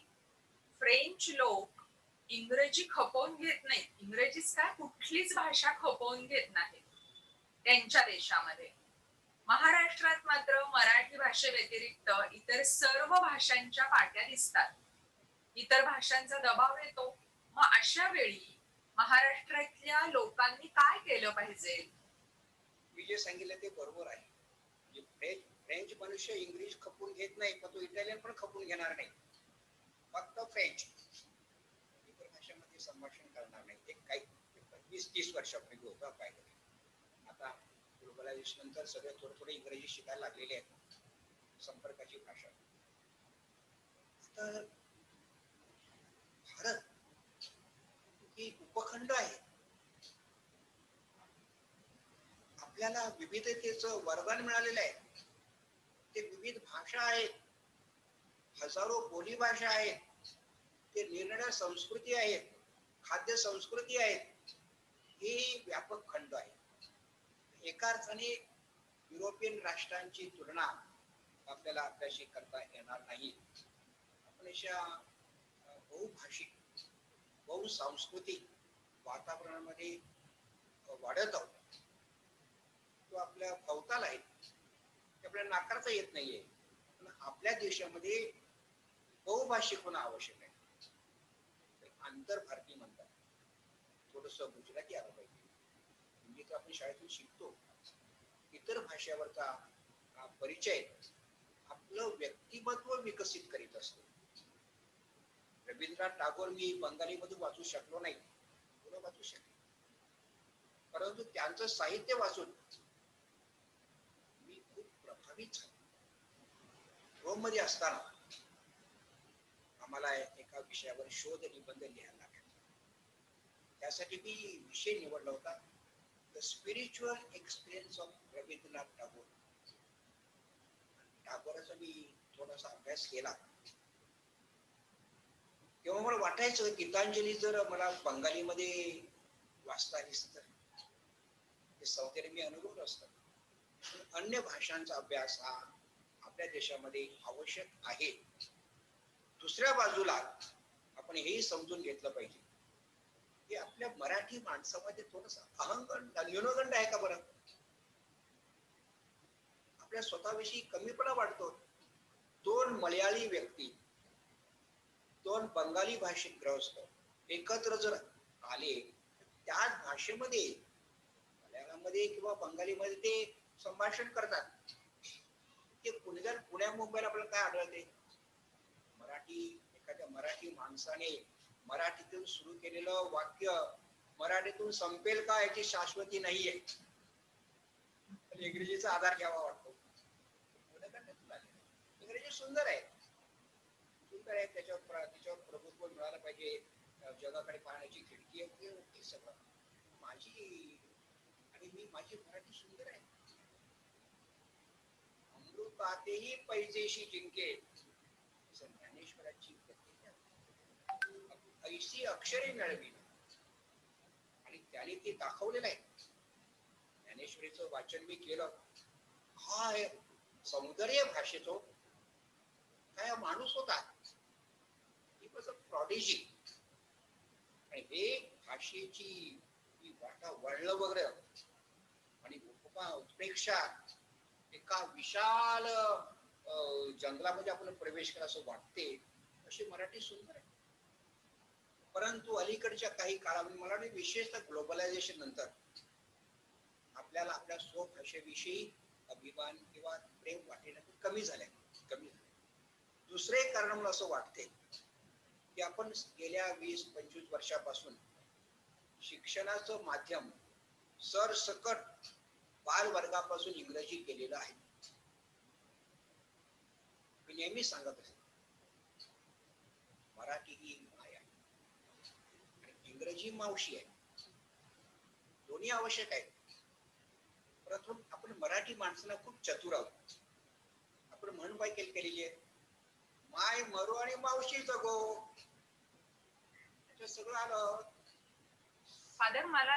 फ्रेंच लोक इंग्रजी खपवून घेत नाहीत. इंग्रजीच काय कुठलीच भाषा खपवून घेत नाहीत त्यांच्या देशामध्ये. महाराष्ट्रात मात्र मराठी भाषेव्यतिरिक्त इतर सर्व भाषांच्या पाट्या दिसतात. इतर भाषांचा दबाव येतो. मग अशा वेळी महाराष्ट्रातल्या लोकांनी काय केलं पाहिजे? मी जे सांगितलं ते बरोबर आहे. फ्रेंच मनुष्य इंग्लिश खपून घेत नाही पण तो इटालियन पण खपून घेणार नाही. फक्त फ्रेंच इतर भाषेमध्ये संभाषण करणार नाही. एक काही 20-30 वर्षापूर्वी होता काय. आता ग्लोबलायझेशन नंतर सगळे थोडे इंग्रजी शिकायला लागलेले आहेत. संपर्काची भाषा. तर भारत ही उपखंड आहे. आपल्याला विविधतेचं वरदान मिळालेलं आहे. ते विविध भाषा आहेत, हजारो बोली भाषा आहेत, ते निरनिराळ्या संस्कृती आहेत, खाद्य संस्कृती आहेत. ही व्यापक खंड आहे. एका अर्थाने युरोपियन राष्ट्रांची तुलना आपल्याला आपल्याशी करता येणार नाही. आपण अशा बहुभाषिक बहुसांस्कृतिक वातावरणामध्ये वाढत आहोत. तो आपल्या भोवताल आहे, ते आपल्याला नाकारता येत नाहीये. पण आपल्या देशामध्ये बहुभाषिक होणं आवश्यक आहे. आंतरभारतीय म्हणतात, थोडस गुजराती आलं पाहिजे. हिंदी तर आपण शाळेतून शिकतो. इतर भाषेवरचा परिचय आपलं व्यक्तिमत्व विकसित करीत असतो. रवींद्रनाथ टागोर मी बंगाली मधून वाचू शकलो नाही, थोडं वाचू शकले, परंतु त्यांचं साहित्य वाचून मी खूप प्रभावित झालो. रोम मध्ये असताना आम्हाला एका विषयावर शोध निबंध लिहायला लागला. त्यासाठी मी विषय निवडला होता, the spiritual experience of Rabindranath Tagore. टागोराचा मी थोडासा अभ्यास केला तेव्हा मला वाटायचं गीतांजली जर मला बंगालीमध्ये वाचता आली तर ते सौंदर्य मी अनुभवलं असतं. अन्य भाषांचा अभ्यास हा आपल्या देशामध्ये आवश्यक आहे. दुसऱ्या बाजूला आपण हेही समजून घेतलं पाहिजे की आपल्या मराठी माणसामध्ये थोडासा अहंगंड न्यूनगंड आहे का बरं. आपल्या स्वतःविषयी कमीपणा वाटतो. दोन मल्याळी व्यक्ती, दोन बंगाली भाषिक ग्रस्त एकत्र जर आले, त्याच भाषेमध्ये मल्याळमध्ये किंवा बंगालीमध्ये ते संभाषण करतात. ते पुण्या मुंबईला आपल्याला काय आढळते, एखाद्या मराठी माणसाने मराठीतून सुरू केलेलं वाक्य मराठीतून संपेल का याची शाश्वती नाहीये. इंग्रजीचा आधार घ्यावा वाटतो. इंग्रजी सुंदर आहे, सुंदर आहे. त्याच्यावर प्रभुत्व मिळालं पाहिजे. जगाकडे पाहण्याची खिडकी आहे सगळं. माझी मराठी सुंदर आहे. अमृतातेही पैजेशी जिंके ज्ञानेश्वराची ऐशी अक्षरे मिळवी आणि त्याने ते दाखवलेलं आहे. ज्ञानेश्वरीचं वाचन मी केलं. काय सौंदर्य भाषेतो, काय माणूस होता. He was a prodigy. आणि हे भाषेची वाटा वळलं वगैरे आणि उपमा उत्प्रेक्षा एका विशाल जंगलामध्ये आपण प्रवेश करा असं वाटते. अशी मराठी सुंदर आहे. परंतु अलीकडच्या काही काळामध्ये मला वाटतं विशेषतः ग्लोबलायझेशन नंतर आपल्याला आपल्या स्वभाषेविषयी अभिमान किंवा प्रेम वाटणे कमी झाले. दुसरे कारण मला असं वाटते की आपण गेल्या 20-25 वर्षापासून शिक्षणाचं माध्यम सरसकट बालवर्गापासून इंग्रजी केलेलं आहे. मी नेहमी सांगत असते, मराठी ही माय आहे आणि इंग्रजी मावशी आहे. दोन्ही आवश्यक आहे. परंतु आपण मराठी माणसाला खूप चतुर आहोत. आपण म्हण काय केलेली आहे, माय मरो आणि मावशी जगो. त्याच्यात सगळं आलं. फादर, मला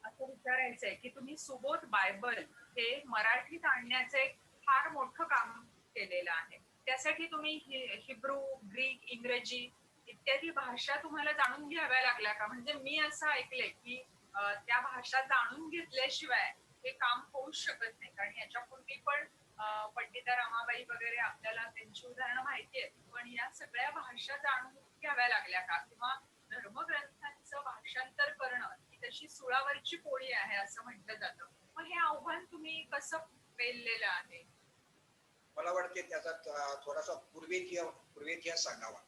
असं विचारायचं आहे की तुम्ही सुबोध बायबल हे मराठीत आणण्याचं एक फार मोठं काम केलेलं आहे. त्यासाठी तुम्ही हिब्रू, ग्रीक, इंग्रजी इत्यादी भाषा तुम्हाला जाणून घ्याव्या लागल्या का? म्हणजे मी असं ऐकलंय की त्या भाषा जाणून घेतल्याशिवाय हे काम होऊच शकत नाही. कारण याच्यापूर्वी पण पंडिता रमाबाई वगैरे आपल्याला त्यांची उदाहरणं माहिती आहेत. पण या सगळ्या भाषा जाणून घ्याव्या लागल्या का? किंवा धर्मग्रंथांचं भाषांतर करणं ही तशी सुळावरची पोळी आहे असं म्हटलं जातं. मग हे आव्हान तुम्ही कसं पेललेलं आहे? मला वाटते त्याचा थोडासा पूर्वेतिहास सांगावा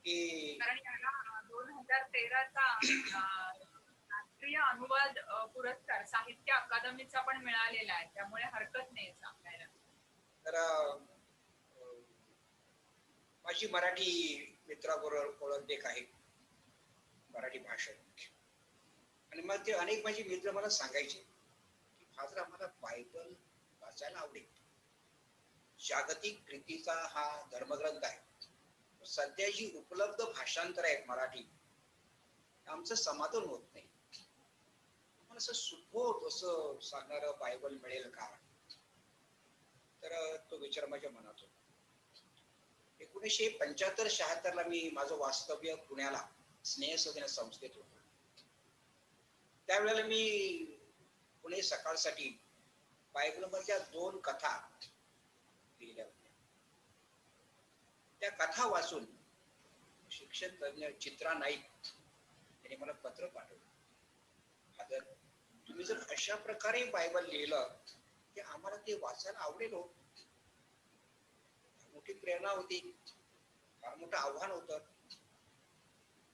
की कारण याला 2013चा राष्ट्रीय अनुवाद पुरस्कार साहित्य अकादमीचा पण मिळालेला आहे. त्यामुळे हरकत नाही सांगायला. तर माझी मराठी मित्राबरोबर ओळख देख आहे मराठी भाषेत. आणि मग ते अनेक माझे मित्र मला सांगायचे की फादर आम्हाला बायबल वाचायला आवडेल. जागतिक प्रीतीचा हा धर्मग्रंथ आहे. सध्या जी उपलब्ध भाषांतर आहेत मराठी, आमचं समाधान होत नाही. मला असं सुबोध असं सांगणारं बायबल मिळेल का? तर तो विचार माझ्या मनात होता. 1975-76 ला मी माझं वास्तव्य पुण्याला स्नेहसदन संस्थेत होतो. त्यावेळेला मी पुणे सकाळसाठी बायबलमधल्या 2 कथा लिहिल्या होत्या. त्या कथा वाचून शिक्षण तज्ञ चित्रा नाईक यांनी मला पत्र पाठवलं. फादर, तुम्ही जर अशा प्रकारे बायबल लिहिलं की आम्हाला ते वाचायला आवडेल हो. मोठी प्रेरणा होती, फार मोठं आव्हान होतं.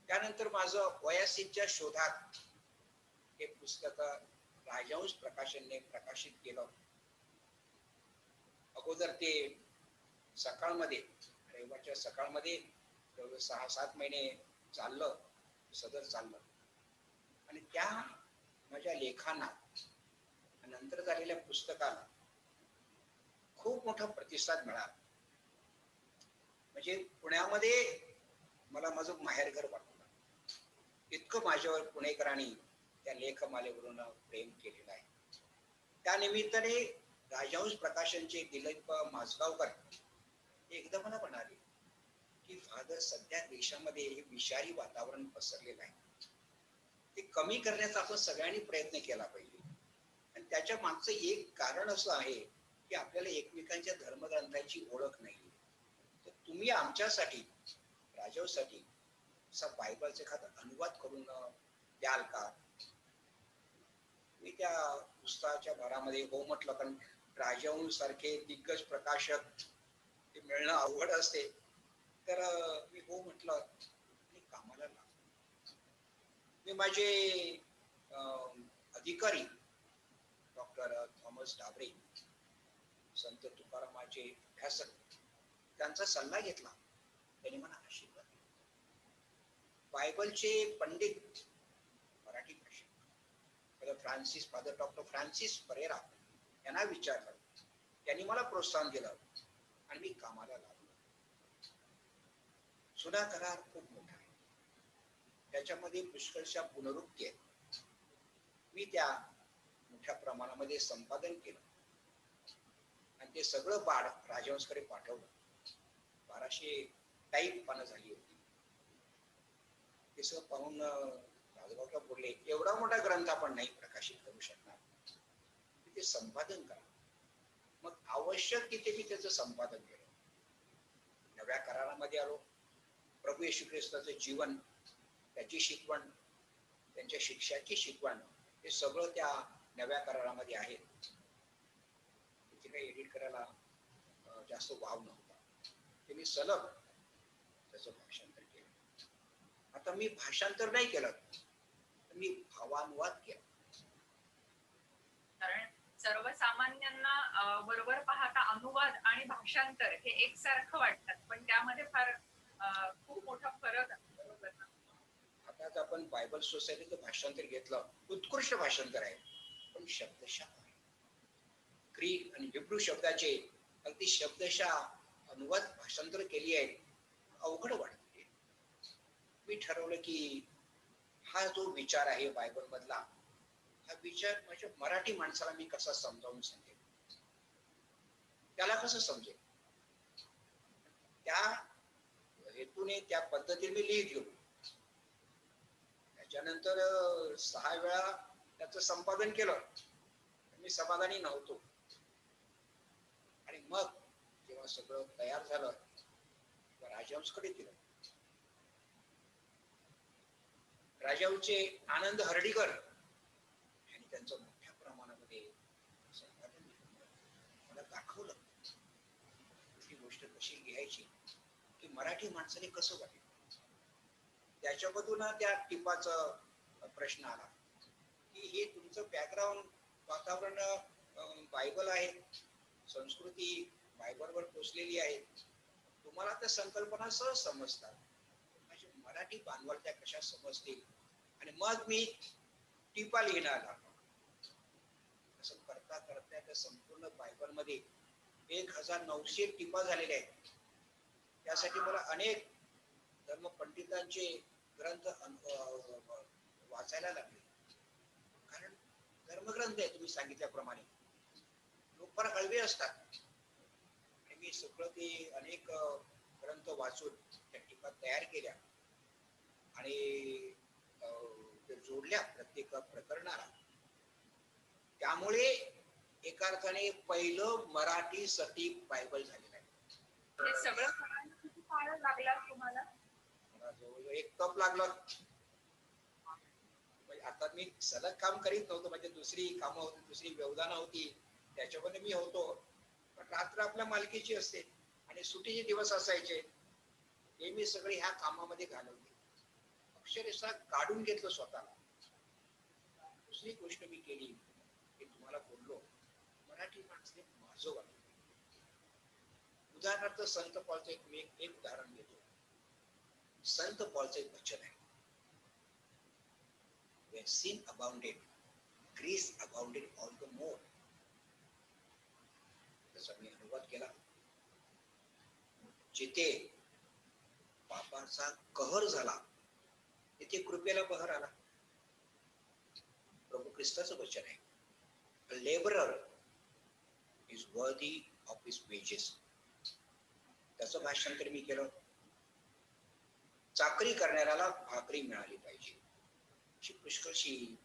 त्यानंतर माझं वयासीच्या शोधात हे पुस्तक राजहंस प्रकाशनने प्रकाशित केलं. अगोदर ते सकाळमध्ये, रविवारच्या सकाळमध्ये 6-7 महिने चाललं, सदर चाललं. आणि त्या माझ्या लेखांना नंतर झालेल्या पुस्तकाला खूप मोठा प्रतिसाद मिळाला. म्हणजे पुण्यामध्ये मला माझं माहेरघर वाटलं. इतकं माझ्यावर पुणेकरांनी त्या लेखमालेवरून प्रेम केलेलं आहे. त्या निमित्ताने राजहंस प्रकाशनचे दिलीप माजगावकर एकदा मला म्हणाले की फादर, सध्या देशामध्ये हे विषारी वातावरण पसरलेलं आहे, ते कमी करण्याचा आपण सगळ्यांनी प्रयत्न केला पाहिजे. आणि त्याच्या मागचं एक कारण असं आहे की आपल्याला एकमेकांच्या धर्मग्रंथांची ओळख नाही. तर तुम्ही आमच्यासाठी, राजहंससाठी असा बायबलचा एखादा अनुवाद करून द्याल का? मी त्या पुस्तकाच्या भरामध्ये हो म्हटलं, कारण राजहंस सारखे दिग्गज प्रकाशक ते मिळणं अवघड असते. तर मी हो म्हटलं आणि कामाला लागलो. मी माझे अधिकारी डॉक्टर थॉमस डाबरे, संत तुकारामाचे अभ्यासक, त्यांचा सल्ला घेतला. त्यांनी मला आशीर्वाद दिला. बायबलचे पंडित मराठी भाषेत फादर डॉक्टर फ्रान्सिस परेरा यांना विचारलं. त्यांनी मला प्रोत्साहन दिलं आणि मी कामाला लागलो. जुना करार खूप मोठा आहे, त्याच्यामध्ये पुष्कळशा पुनरुक्ती आहेत. मी त्या मोठ्या प्रमाणामध्ये संपादन केलं आणि ते सगळं बाळ राजहंसकडे पाठवलं. 1200 टाईप पानं झाली होती. ते सगळं पाहून राजगावकर बोलले, एवढा मोठा ग्रंथ आपण नाही प्रकाशित करू शकणार, ते संपादन करा. मग आवश्यक तिथे मी त्याचं संपादन केलं. नव्या करारामध्ये आलो. प्रभू येशू ख्रिस्ताचं जीवन, त्याची शिकवण, त्यांच्या शिष्याची शिकवण, हे सगळं त्या नव्या करारामध्ये आहे. तिथे काही एडिट करायला जास्त वाव नव्हता. ते मी सलग त्याचं भाषांतर केलं. आता मी भाषांतर नाही केलं, तर मी भावानुवाद केला. कारण सर्वसामान्यांना बरोबर पाहता अनुवाद आणि भाषांतर हे एकसारखं वाटतात, पण त्यामध्ये फार खूप मोठा फरक आहे. बरोबर ना? आता आपण बायबल सोसायटीचं भाषांतर घेतलं, उत्कृष्ट भाषांतर आहे, पण शब्दशः ग्रीक आणि हिब्रू शब्दाचे अगदी शब्दशः अनुवाद भाषांतर केली आहे, अवघड वाटते. मी ठरवलं की हा जो विचार आहे बायबल मधला, हा विचार माझ्या मराठी माणसाला मी कसा समजावून सांगेल, त्याला कसं समजेल, त्या हेतूने त्या पद्धतीने मी लिहित गेलो. त्याच्यानंतर 6 वेळा त्याचं संपादन केलं. मी समाधानी नव्हतो. आणि मग जेव्हा सगळं तयार झालं, राजहंसकडे दिलं. राजहंसचे आनंद हर्डीकर यांनी त्यांचं मोठ्या प्रमाणामध्ये संपादन मला दाखवलं. ही गोष्ट कशी लिहायची, की मराठी माणसाने कसं वाटेल. त्याच्यामधून त्या टिपाचा प्रश्न आला की हे तुमचं बॅकग्राऊंड वातावरण बायबल आहे, संस्कृती बायबलवर पोचलेली आहे, तुम्हाला त्या संकल्पना सहज समजतात, माझी मराठी बांधवल त्या कशा समजतील. आणि मग मी टिपा लिहिणार लागलो. असं करता करता त्या संपूर्ण बायबलमध्ये 1900 टिपा झालेल्या आहेत. त्यासाठी मला अनेक धर्मपंडितांचे ग्रंथ वाचायला लागले. कारण धर्मग्रंथ आहे तुम्ही सांगितल्याप्रमाणे. लोक फार हळवे असतात आणि मी सगळं ते अनेक ग्रंथ वाचून त्या टीका तयार केल्या आणि ते जोडल्या प्रत्येक प्रकरणाला. त्यामुळे एका अर्थाने पहिलं मराठी सटीक बायबल झालेलं आहे. हे सगळं करायला किती काळ लागला तुम्हाला? मला जवळजवळ 1 तप लागला. म्हणजे आता मी सलग काम करीत नव्हतो, म्हणजे दुसरी कामं होती, दुसरी व्यवधानं होती, त्याच्यामध्ये मी होतो. पण रात्र आपल्या मालकीची असते आणि सुट्टीचे दिवस असायचे, हे मी सगळे ह्या कामामध्ये घालवले. अक्षरशः काढून घेतलं स्वतःला. दुसरी गोष्ट मी केली, की तुम्हाला बोललो, मराठी माणसाने माझं वाटलं. उदाहरणार्थ संत पॉलचं एक उदाहरण देतो. संत पॉलचं एक वचन आहे, when sin abounded, grace abounded all the more. त्याचा मी अनुवाद केला. जिथे पापाचा कहर झाला तिथे कृपेला बहर आला. प्रभू ख्रिस्ताचं वचन आहे, a laborer is worthy of his wages. त्याचं भाषांतर मी केलं, चाकरी करणाऱ्याला भाकरी मिळाली पाहिजे. अशी पुष्कळशी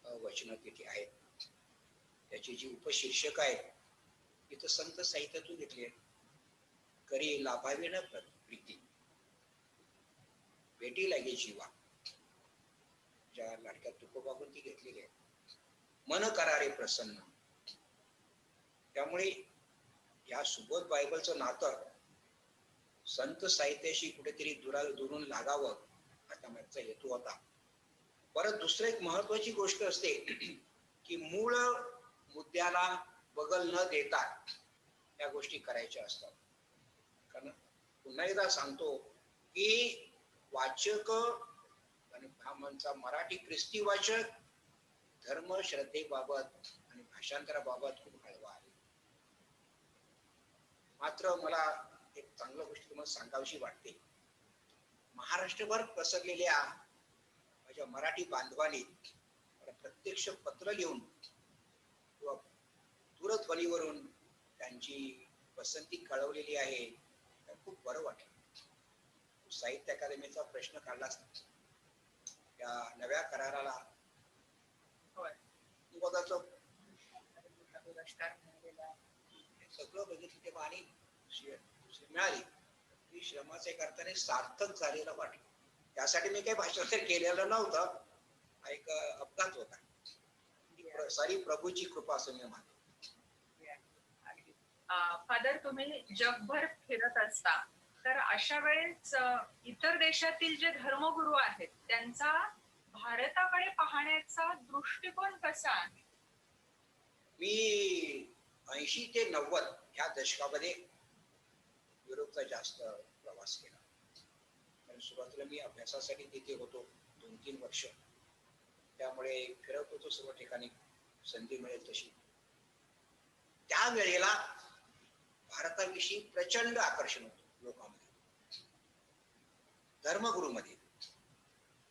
वचनं तिथे आहेत. त्याची जी उपशीर्षक आहे तिथं संत साहित्यातून घेतली आहे. करी लाभावी न प्रीती, भेटी लागे जीवा, ज्या लाडक्या तुकोबाबून ती घेतलेली आहे. मन करारे प्रसन्न. त्यामुळे या सुबोध बायबलचं नातं संत साहित्याशी कुठेतरी दुरून लागावं असा माझा हेतू होता. परत दुसरं एक महत्वाची गोष्ट असते की मूळ मुद्द्याला बगल न देता या गोष्टी करायच्या असतात. कारण पुन्हा एकदा सांगतो की वाचक आणि ब्राह्मणचा मराठी ख्रिस्ती वाचक धर्म श्रद्धेबाबत आणि भाषांतराबाबत खूप हळवा आहे. मात्र मला एक चांगली गोष्ट तुम्हाला सांगावीशी वाटते. महाराष्ट्रभर पसरलेल्या माझ्या मराठी बांधवांनी मला प्रत्यक्ष पत्र लिहून किंवा दूरध्वनीवरून त्यांची पसंती कळवलेली आहे. खूप बरं वाटलं. साहित्य अकादमीचा प्रश्न काढलाच या नव्या कराराला सगळं बघितलं तेव्हा आणि मिळाली ती श्रमाच्या एक अर्थाने सार्थक झालेलं वाटलं. त्यासाठी मी काही भाषांतर केलेलं नव्हतं, एक अपघात होता. सारी प्रभूची कृपा असं मी मानतो. फादर, तुम्ही जगभर फिरत असता, तर अशा वेळेस इतर देशातील जे धर्मगुरू आहेत त्यांचा भारताकडे पाहण्याचा दृष्टिकोन कसा आहे? मी 80 ते 90 ह्या दशकामध्ये युरोपचा जास्त प्रवास केला. कारण सुरुवातीला मी अभ्यासासाठी तिथे होतो 2-3 वर्ष, त्यामुळे फिरत होतो सर्व ठिकाणी संधी मिळेल तशी. त्यावेळेला भारताविषयी प्रचंड आकर्षण होतं लोकांमध्ये, धर्मगुरूमध्ये.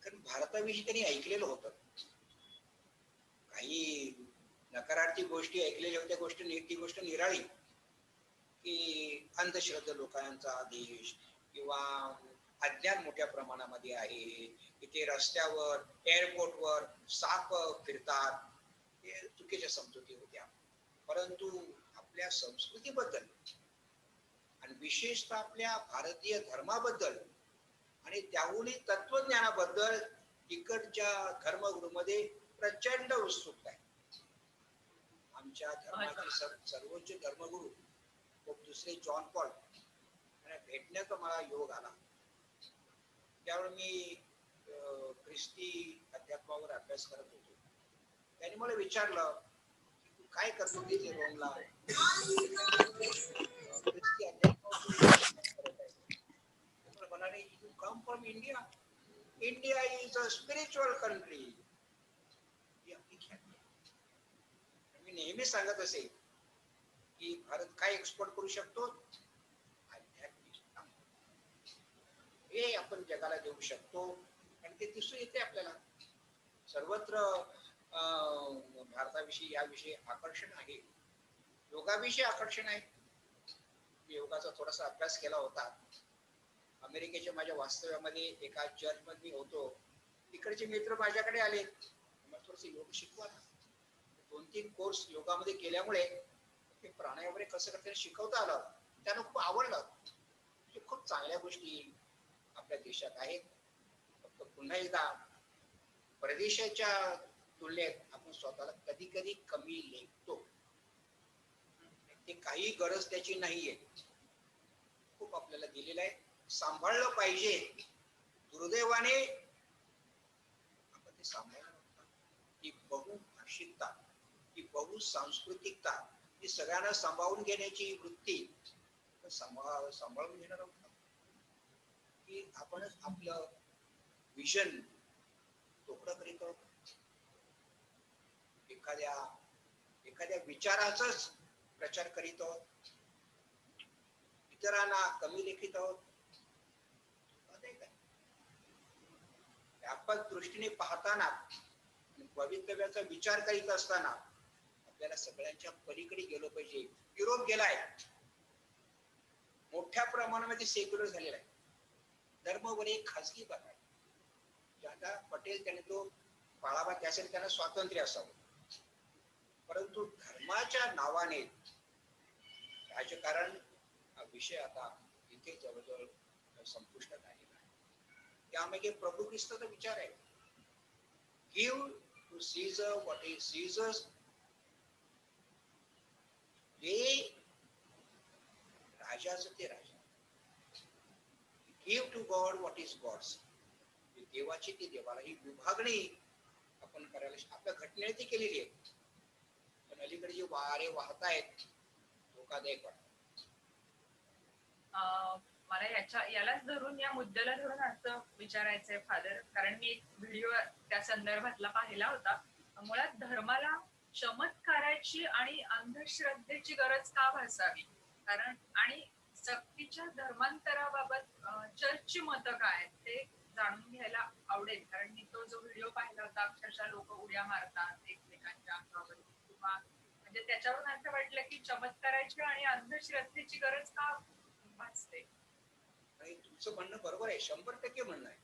कारण भारताविषयी त्यांनी ऐकलेलं होतं. काही नकारार्थी गोष्टी ऐकलेल्या होत्या, ती गोष्ट निराळी की अंधश्रद्धा लोकांचा देश किंवा अज्ञान मोठ्या प्रमाणामध्ये आहे. इथे रस्त्यावर एअरपोर्टवर साप फिरतात, हे चुकीच्या समजुती होत्या. परंतु आपल्या संस्कृतीबद्दल आणि विशेषतः आपल्या भारतीय धर्माबद्दल आणि त्याहूनही तत्वज्ञानाबद्दल इकडच्या धर्मगुरूमध्ये प्रचंड उत्सुकता आहे. आमच्या धर्माचे सर्वोच्च धर्मगुरू दुसरे जॉन पॉल यांना भेटण्याचा मला योग आला. त्यावेळी मी ख्रिस्ती अध्यात्मावर अभ्यास करत होतो. त्यांनी मला विचारलं की तू काय करतो तिथे रोमला? ख्रिस्ती अध्यात्मावर म्हणाले, you come from India. India is a spiritual country. मी नेहमी सांगत असे की भारत काय एक्सपोर्ट करू शकतो? आध्यात्मिकता. हे आपण जगाला देऊ शकतो आणि ते दिसून येते आपल्याला. सर्वत्र भारताविषयी याविषयी आकर्षण आहे, योगाविषयी आकर्षण आहे. मी योगाचा थोडासा अभ्यास केला होता. अमेरिकेच्या माझ्या वास्तव्यामध्ये एका चर्चमध्ये मी होतो. तिकडचे मित्र माझ्याकडे आले, मला थोडस योग शिकवा ना. 2-3 कोर्स योगामध्ये केल्यामुळे ते प्राणायाम वगैरे कसं करता शिकवता आलं, त्यांना खूप आवडलं. म्हणजे खूप चांगल्या गोष्टी आपल्या देशात आहेत. फक्त पुन्हा एकदा परदेशाच्या तुलनेत आपण स्वतःला कधी कधी कमी लेखतो. ते काही गरज त्याची नाहीये. खूप आपल्याला दिलेलं आहे, सांभाळलं पाहिजे. दुर्दैवाने आपण ते सांभाळलं नव्हतं. ही बहुभाषिकता, ही बहुसांस्कृतिकता, ही सगळ्यांना सांभाळून घेण्याची वृत्ती सांभाळून घेणार आहोत की आपणच आपलं विजन तोकडं करीत आहोत. एखाद्या विचाराचाच प्रचार करीत आहोत, इतरांना कमी लेखित आहोत. व्यापक दृष्टीने पाहताना, भवितव्याचा विचार करीत असताना आपल्याला सगळ्यांच्या पलीकडे गेलो पाहिजे. युरोप गेलाय, मोठ्या प्रमाणामध्ये सेक्युलर झालेला आहे. धर्म वर एक खाजगी बाब आहे. ज्याला पटेल त्याने तो पाळावा, त्यासाठी त्यांना स्वातंत्र्य असावं. परंतु धर्माच्या नावाने राजकारण हा विषय आता इथे जवळजवळ संपुष्टात आलेला आहे. त्यामागे प्रभू ख्रिस्ताचा विचार आहे, give to Caesar what is Caesar's. जे राजाचं ते राजा, give to God what is God's. देवाची ती देवाला. ही विभागणी आपण करायला आपल्या घटनेने ती केलेली आहे. पण अलीकडे जे वारे वाहत आहेत धोकादायक वाटत. मला यालाच धरून, या मुद्द्याला धरून असं विचारायचंय फादर, कारण मी एक व्हिडिओ त्या संदर्भातला पाहिला होता. मुळात धर्माला चमत्काराची आणि अंधश्रद्धेची गरज का भासावी, कारण आणि सक्तीच्या धर्मांतराबाबत चर्चची मतं काय आहेत ते जाणून घ्यायला आवडेल. कारण मी तो जो व्हिडिओ पाहिला होता, अक्षरशः लोक उड्या मारतात एकमेकांच्या अंगावर, किंवा म्हणजे त्याच्यावरून असं वाटलं की चमत्काराची आणि अंधश्रद्धेची गरज का भासते. आणि तुमचं म्हणणं बरोबर आहे, 100% म्हणणं आहे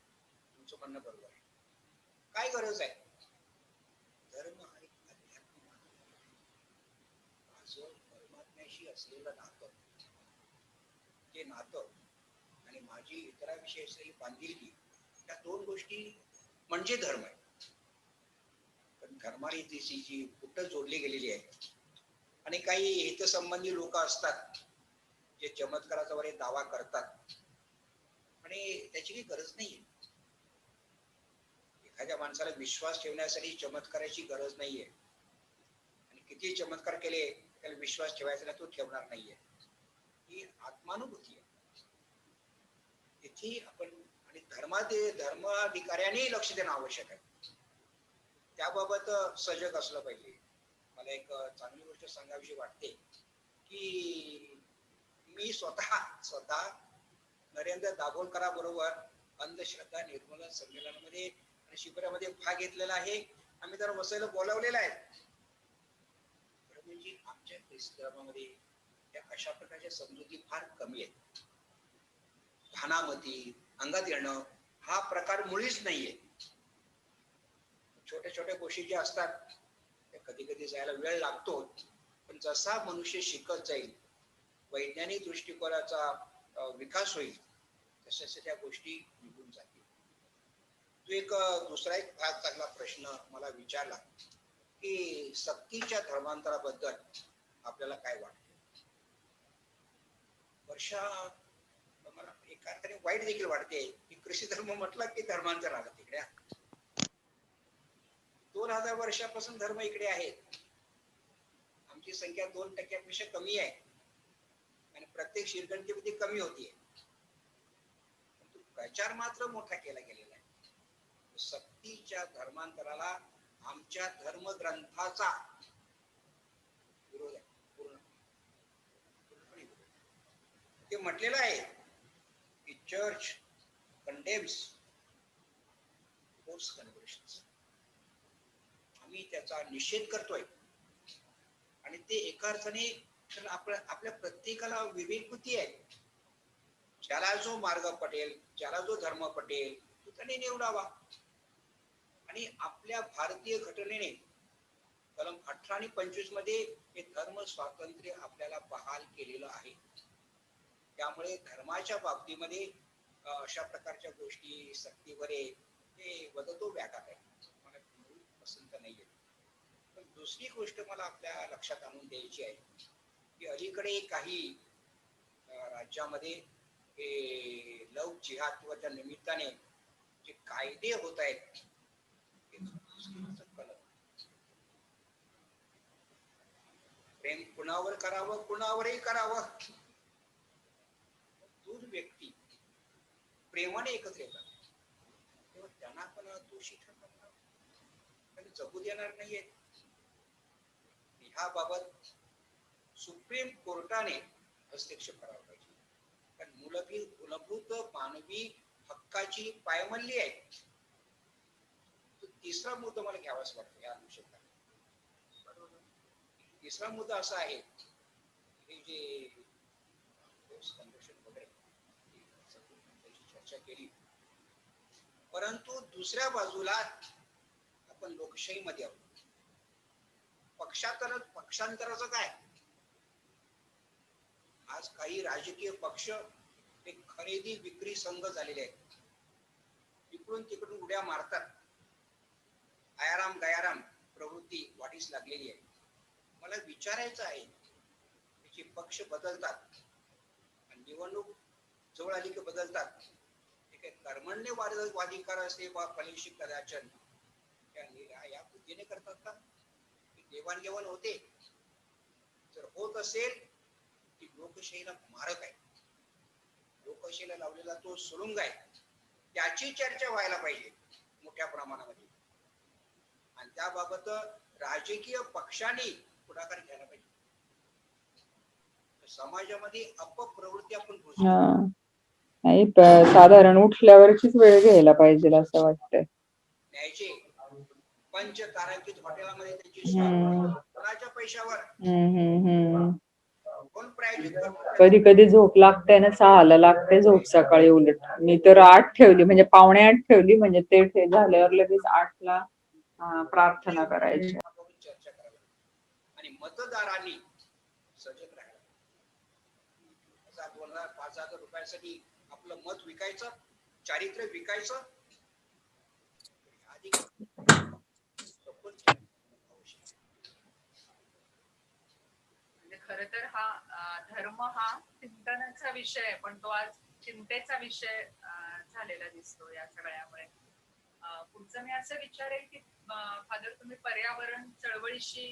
तुमचं म्हणणं बरोबर आहे. काय गरज आहे? धर्म आणि अध्यात्म, माझं परमात्म्याशी असलेलं नातं, ते नातं आणि माझी इतरांविषयी असलेली बांधिलकी, या 2 गोष्टी म्हणजे धर्म आहे. पण धर्माने तिची जी कुठं जोडली गेलेली आहे. आणि काही हितसंबंधी लोक असतात जे चमत्काराचा वगैरे दावा करतात आणि त्याची काही गरज नाहीये. एखाद्या माणसाला विश्वास ठेवण्यासाठी चमत्काराची गरज नाहीये. आणि किती चमत्कार केले त्याला विश्वास ठेवायचा नाही, तो ठेवणार नाहीये. ही आत्मानुभूती आहे. इथे आपण आणि धर्माधिकाऱ्यांनी लक्ष देणं आवश्यक आहे. त्याबाबत सजग असलं पाहिजे. मला एक चांगली गोष्ट सांगावीशी वाटते की मी स्वतः नरेंद्र दाभोलकराबरोबर अंधश्रद्धा निर्मूलन संमेलनामध्ये आणि शिबिरामध्ये भाग घेतलेला आहे. आम्ही तर वसईला बोलावलेला आहे. म्हणजे आमच्या ख्रिस्त धर्मामध्ये या अशा प्रकारच्या समजुती फार कमी आहेत. भानामती, अंगात येणं हा प्रकार मुळीच नाहीये. छोट्या छोट्या गोष्टी ज्या असतात त्या कधी कधी जायला वेळ लागतो. पण जसा मनुष्य शिकत जाईल, वैज्ञानिक दृष्टिकोनाचा विकास होईल, तशा त्या गोष्टी निघून जातील. तो दुसरा एक फार चांगला प्रश्न मला विचारला की सक्तीच्या धर्मांतराबद्दल आपल्याला काय वाटतं. वर्षा, मला एका अर्थाने वाईट देखील वाटते की कृषी धर्म म्हटलं की धर्मांतर आलं तिकडे. 2000 वर्षापासून धर्म इकडे आहेत. आमची संख्या 2% कमी आहे आणि प्रत्येक शिरगंटीमध्ये कमी होतीये. प्रचार मात्र मोठा केला गेलेला आहे. सक्तीच्या धर्मांतराला आमच्या धर्मग्रंथाचा विरोध आहे. पूर्णपणे विरोध. ते म्हटलेलं आहे की चर्च कंडेम्स फोर्स कन्व्हर्शन्स. मी त्याचा निषेध करतोय आणि ते एका अर्थाने तर आपल्या प्रत्येकाला विवेकबुद्धी आहे. ज्याला जो मार्ग पटेल, ज्याला जो धर्म पटेल तो त्याने निवडावा. आणि आपल्या भारतीय घटनेने कलम 18 आणि 25 मध्ये हे धर्म स्वातंत्र्य आपल्याला बहाल केलेलं आहे. त्यामुळे धर्माच्या बाबतीमध्ये अशा प्रकारच्या गोष्टी सक्तीवरे हे वदतो व्याघात आहे. मला पसंत नाहीये. पण दुसरी गोष्ट मला आपल्या लक्षात आणून द्यायची आहे की अलीकडे काही राज्यामध्ये हे लव जिहादच्या निमित्ताने जे कायदे होत आहेत प्रेम कुणावर करावं, कुणावरही करावं. दोन व्यक्ती प्रेमाने एकत्र येतात तेव्हा त्यांना पण दोषी ठरवणार, त्यांनी जगू देणार नाहीये. ह्याबाबत सुप्रीम कोर्टाने हस्तक्षेप करावा पाहिजे. कारण मूलभूत मानवी हक्काची पायमल्ली आहे. तिसरा मुद्दा मला घ्यावाच वाटतो या अनुषंगाने. तिसरा मुद्दा असा आहे हे जे संरक्षण वगैरे चर्चा केली, परंतु दुसऱ्या बाजूला आपण लोकशाहीमध्ये आहोत. पक्षांतराचं काय? आज काही राजकीय पक्ष हे खरेदी विक्री संघ झालेले आहेत. इकडून तिकडून उड्या मारतात. आयाराम गयाराम प्रवृत्ती वाढीस लागलेली आहे. मला विचारायचं आहे की पक्ष बदलतात आणि निवडणूक जवळ आली की बदलतात, ठीक आहे, कर्मण्यवाधिकार असते वा फलिशी कदाचन या बुद्धीने करतात का? देवाणघेवाण होते? जर होत असेल की लोकशाहीला मारक आहे, लोकशाहीला लावलेला तो सुरुंग आहे, त्याची चर्चा व्हायला पाहिजे मोठ्या प्रमाणामध्ये. आणि त्याबाबत राजकीय पक्षांनी पुढाकार घ्यायला पाहिजे. समाजामध्ये अपप्रवृत्ती आपण नाही साधारण उठल्यावरचीच वेळ घ्यायला पाहिजे असं वाटतंय. न्यायचे पंचतारांकित हॉटेलामध्ये त्याची कोणाच्या पैशावर कोण प्रायोजित करतो? कधी कधी झोप लागते ना, 6ला लागते झोप सकाळी. उलट मी तर 8 ठेवली, म्हणजे 7:45 ठेवली, म्हणजे ते झाल्यावर लगेच 8ला प्रार्थना करायची. चर्चा करावी आणि मतदारांनी सजग राहायला. 5,000 रुपयासाठी आपलं मत विकायचं, चारित्र्य विकायचं, खर तर हा धर्म हा चिंतनाचा विषय आहे, पण तो आज चिंतेचा विषय झालेला दिसतो या सगळ्यामुळे. पुढचं मी असं विचारेल की फादर, तुम्ही पर्यावरण चळवळीशी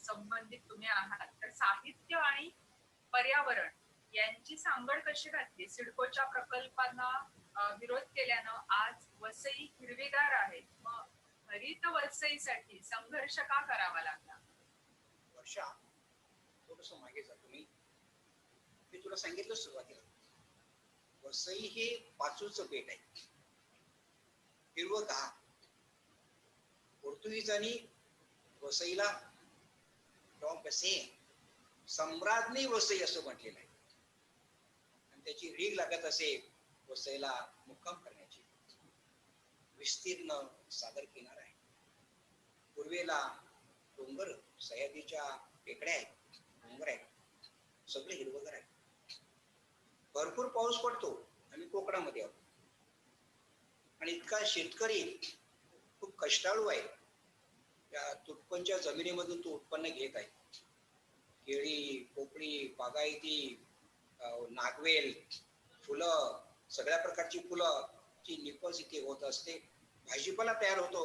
संबंधित तुम्ही आहात, तर साहित्य आणि पर्यावरण यांची सांगड कशी घातली? सिडकोच्या प्रकल्पांना विरोध केल्यानं आज वसई हिरवीगार आहे. मग हरित वसईसाठी संघर्ष का करावा लागला? वर्षा, थोडस मागे जातो मी तुला सांगितलं सुरुवातीला, वसई हे पाचूचं बेट आहे, हिरवंगार. पोर्तुगीजांनी वसईला सम्राज्ञी वसई असं म्हटलेलं आहे. आणि त्याची रीग लागत असे वसईला मुक्काम करण्याची. विस्तीर्ण सागर किनारा आहे, पूर्वेला डोंगर, सह्याद्रीच्या टेकड्या आहेत, डोंगर आहेत, सगळे हिरवगार आहे. भरपूर पाऊस पडतो. आम्ही कोकणामध्ये आहोत आणि इतका शेतकरी खूप कष्टाळू आहे. त्या तुटपणच्या जमिनीमधून तो उत्पन्न घेत आहे. केळी, पोपळी, बागायती, नागवेल, फुलं, सगळ्या प्रकारची फुलं ची निपज इथे होत असते. भाजीपाला तयार होतो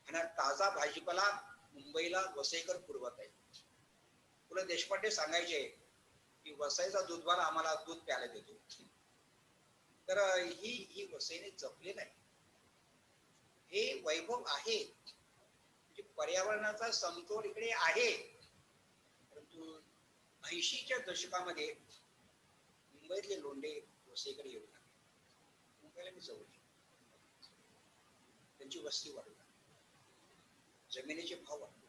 आणि ताजा भाजीपाला मुंबईला वसईकर पुरवत आहे. पु ल देशपांडे सांगायचे की वसईचा दूधवाला आम्हाला दूध प्यायला देतो. तर ही वसईने जपलेलं आहे. हे वैभव आहे, म्हणजे पर्यावरणाचा समतोल इकडे आहे. परंतु 80च्या दशकामध्ये मुंबईतले लोंढे वसईकडे येऊ लागले. मुंबईला मी जवळ, त्यांची वस्ती वाढू लागली. जमिनीचे भाव वाढले.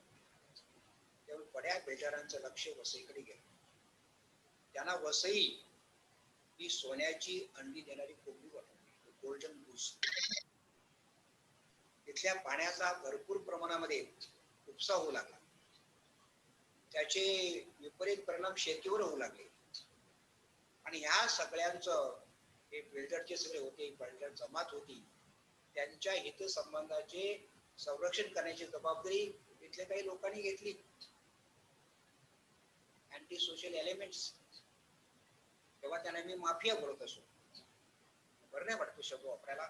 त्यामुळे बड्या बेजारांचं लक्ष वसईकडे गेलं. त्यांना वसई ही सोन्याची अंडी देणारी कोंबडी वाटली, गोल्डन गुस. तिथल्या पाण्याचा भरपूर प्रमाणामध्ये उपसा होऊ लागला. त्याचे विपरीत परिणाम शेतीवर होऊ लागले. आणि ह्या सगळ्यांचं हे बिल्डरचे सगळे होते, बिल्डर जमात होती, त्यांच्या हितसंबंधाचे संरक्षण करण्याची जबाबदारी इथल्या काही लोकांनी घेतली. Anti social elements. तेव्हा त्यांना मी माफिया बोलत असो, बरं नाही वाटतो शब्द वापरायला,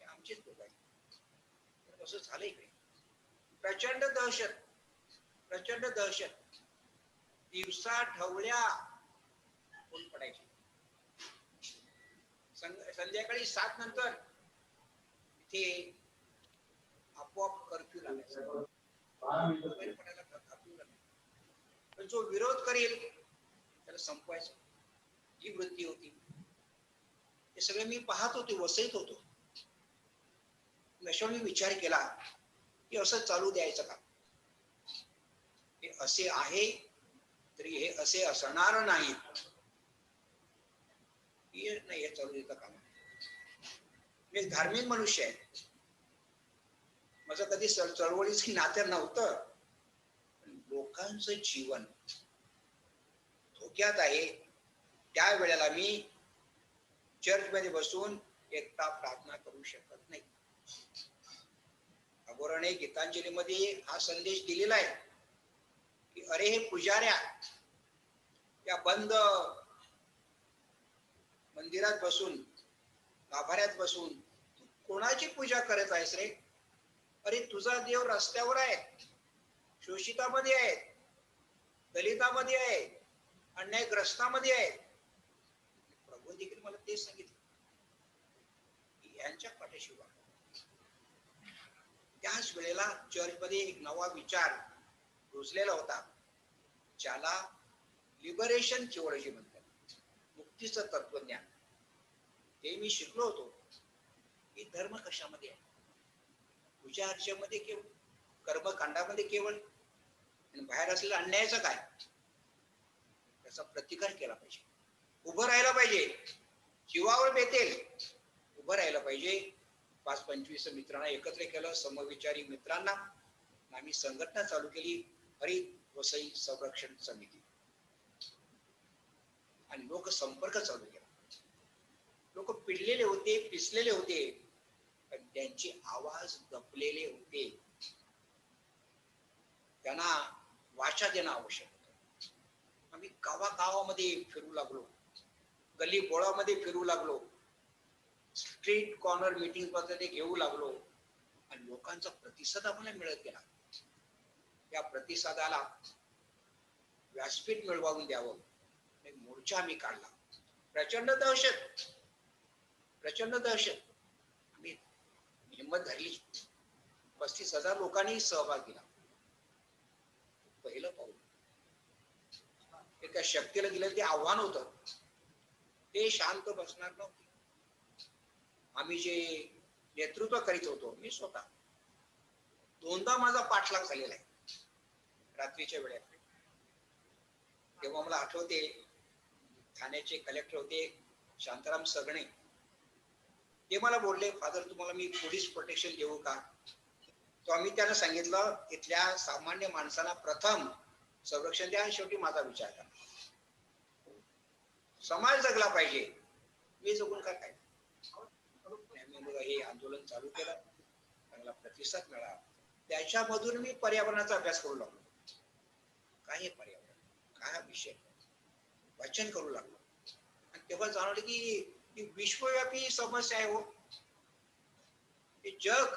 ते आमचेच लोक आहेत. असं झालं इकडे. प्रचंड दहशत, प्रचंड दहशत. दिवसा ढवळ्या ऊन पडायचे. संध्याकाळी 7 नंतर इथे आपोआप कर्फ्यू लागायचा. पण जो विरोध करेल त्याला संपवायचं, ही वृत्ती होती. हे सगळे मी पाहत होते, वसईत होतो. मी विचार केला की असं चालू द्यायचं का? हे असे आहे तरी हे असे असणार नाही. नाही, हे चालू देतं का? मी धार्मिक मनुष्य आहे. माझं कधी चळवळीचं नातं नव्हतं. लोकांचं जीवन धोक्यात आहे त्या वेळेला मी चर्चमध्ये बसून एकटा प्रार्थना करू शकत नाही. अगोराने गीतांजलीमध्ये हा संदेश दिलेला आहे की अरे हे पुजाऱ्या, या बंद मंदिरात बसून, गाभाऱ्यात बसून तू कोणाची पूजा करत आहेस रे? अरे तुझा देव रस्त्यावर आहे, शोषितामध्ये आहे, दलितामध्ये आहे, अन्यायग्रस्तामध्ये आहे. प्रभू देखील मला तेच सांगितलं की यांच्या पाठीशी वाढ. त्याच वेळेला चर्चमध्ये एक नवा विचार रुजलेला होता, ज्याला लिबरेशन थिओलॉजी म्हणतात, मुक्तीचं तत्वज्ञान. ते मी शिकलो होतो की धर्म कशामध्ये आहे? पूजा अर्चेमध्ये केवळ, कर्मकांडामध्ये केवळ, आणि बाहेर असलेला अन्यायाचं काय? त्याचा प्रतिकार केला पाहिजे, उभं राहायला पाहिजे, जीवावर बेतेल उभं राहायला पाहिजे. 5-25 मित्रांना एकत्र केलं, समविचारी मित्रांना. आम्ही संघटना चालू केली, हरित वसई संरक्षण समिती, आणि लोकसंपर्क चालू केला. लोक पिडलेले होते, पिसलेले होते, पण त्यांचे आवाज दबलेले होते. त्यांना वाचा देणं आवश्यक होतं. आम्ही गावागावामध्ये फिरू लागलो, गल्ली बोळामध्ये फिरू लागलो, स्ट्रीट कॉर्नर मीटिंग पद्धती घेऊ लागलो, आणि लोकांचा प्रतिसाद आम्हाला मिळत गेला. या प्रतिसादाला व्यासपीठ मिळवून द्यावं, एक मोर्चा आम्ही काढला. प्रचंड दहशत, प्रचंड दहशत. आम्ही हिंमत धरली. 35,000 लोकांनी सहभाग दिला. पहिलं पाऊल एका शक्तीला दिलं, ते आव्हान होतं. ते शांत बसणार नव्हते. आम्ही जे नेतृत्व करीत होतो, मी स्वतः 2दा माझा पाठलाग झालेला आहे रात्रीच्या वेळेत. तेव्हा मला आठवते, ठाण्याचे कलेक्टर होते शांताराम सगणे. ते मला बोलले, फादर तुम्हाला मी पोलीस प्रोटेक्शन देऊ का? तो आम्ही त्यांना सांगितलं, इथल्या सामान्य माणसाला प्रथम संरक्षण द्या, शेवटी माझा विचार करा. समाज जगला पाहिजे, मी जगून काय? हे आंदोलन चालू केलं, चांगला प्रतिसाद मिळाला. त्याच्यामधून मी पर्यावरणाचा अभ्यास करू लागलो. काय हे पर्यावरण, काय विषय, वाचन करू लागलो. आणि तेव्हा जाणवलं की ही विश्वव्यापी समस्या आहे. हो, हे जग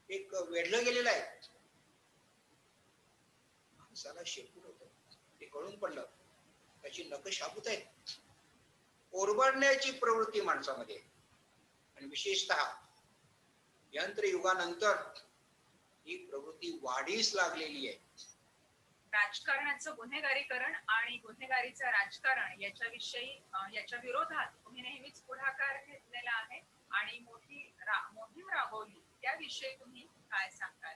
एक वेढलं गेलेलं आहे. माणसाला शेपूट होतं, ते कळून पडलं. त्याची नख शाबूत आहेत. ओरबाडण्याची प्रवृत्ती माणसामध्ये, आणि विशेषतः यंत्रयुगानंतर ही प्रवृत्ती वाढीस लागलेली आहे. राजकारणाचं गुन्हेगारीकरण आणि गुन्हेगारीचं राजकारण याच्याविषयी, याच्या विरोधात तुम्ही नेहमीच पुढाकार घेतलेला आहे आणि मोठी मोहीम राबवली. त्याविषयी तुम्ही काय सांगाल?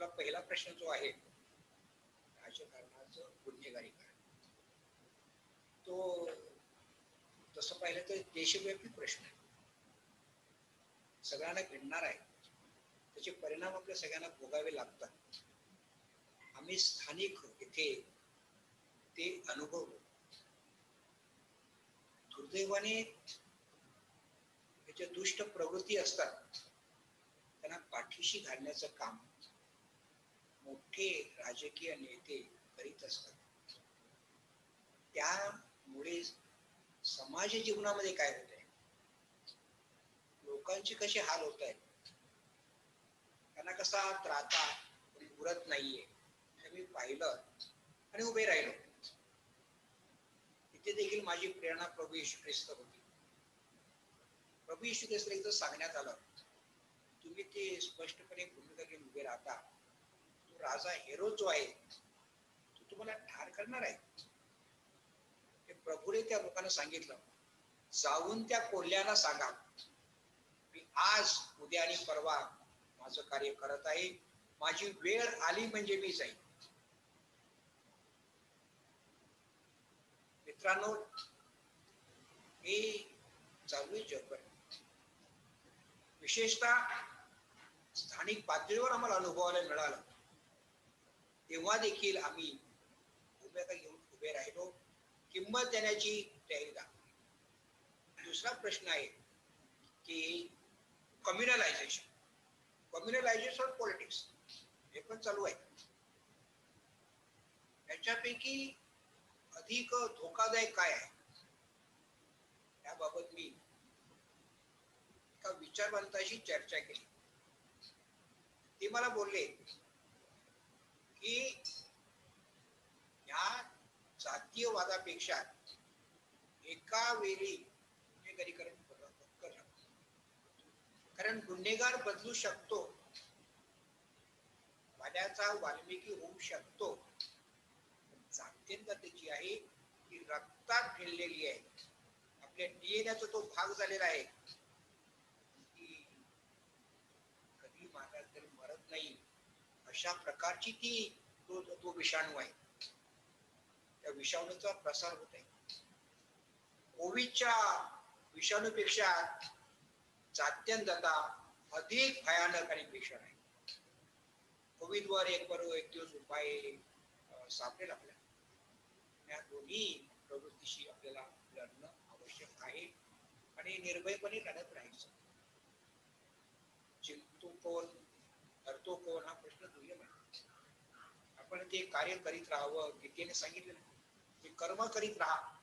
आपला पहिला प्रश्न जो आहे राजकारणाचं गुन्हेगारीकरण, तो तसं पाहिलं तर देशव्यापी प्रश्न आहे, सगळ्यांना भिडणार आहे, त्याचे परिणाम आपल्या सगळ्यांना भोगावे लागतात. आम्ही स्थानिक इथे ते अनुभवलो. दुर्दैवाने त्याच्या दुष्ट प्रवृत्ती असतात, त्यांना पाठीशी घालण्याचं काम मोठे राजकीय नेते करीत असतात. त्यामुळे समाज जीवनामध्ये काय होत आहे, लोकांचे कसे हाल होत आहेत, त्यांना कसा त्राता कोणी उरत नाहीये हे मी पाहिलं आणि उभे राहिलो. इथे देखील माझी प्रेरणा प्रभू येशू ख्रिस्त होती. प्रभू येशू ख्रिस्त एकदा सांगण्यात आलं, तुम्ही ते स्पष्टपणे भूमिका घेऊन उभे राहता, तो राजा हेरोद जो आहे तो तुम्हाला ठार करणार आहे. ते प्रभूने त्या लोकांना सांगितलं, जाऊन त्या कोल्ह्याला सांगा मी आज उद्या आणि परवा माझं कार्य करत आहे, माझी वेळ आली म्हणजे मी जाईन. मित्रांनो, हे चालू आहे जगभर, विशेषतः स्थानिक पातळीवर आम्हाला अनुभवायला मिळालं. तेव्हा देखील आम्ही भूमिका घेऊन उभे राहिलो, किंमत देण्याची तयारी दाखवली. दुसरा प्रश्न आहे की कम्युनलायझेशन पॉलिटिक्स हे पण चालू आहे. याच्यापैकी अधिक धोकादायक काय आहे याबाबत मी एका विचारवंताशी चर्चा केली. ते मला बोलले की या जातीयवादापेक्षा एका वेळी गुन्हेगारीकरण करणं, कारण गुन्हेगार बदलू शकतो, वाड्याचा वाल्मिकी होऊ शकतो, जातीयता त्याची आहे ती रक्तात भिनलेली आहे, आपल्या डीएनएचा तो भाग झालेला आहे, ती कधी मारला तरी मरत नाही, अशा प्रकारची ती तो विषाणू आहे. त्या विषाणूचा प्रसार होत आहे. कोविडच्या विषाणूपेक्षा जात्यंतता अधिक भयानक आणि भीषण आहे. कोविडवर एक दिवस उपाय सापडेल आपल्याला. या दोन्ही प्रवृत्तीशी आपल्याला लढणं आवश्यक आहे आणि निर्भयपणे लढत राहायचं. जिंकतो कोण, हरतो कोण हा प्रश्न दुर्मिळ आहे. आपण ते कार्य करीत राहावं. गीतेने सांगितलं की कर्म करीत राहा,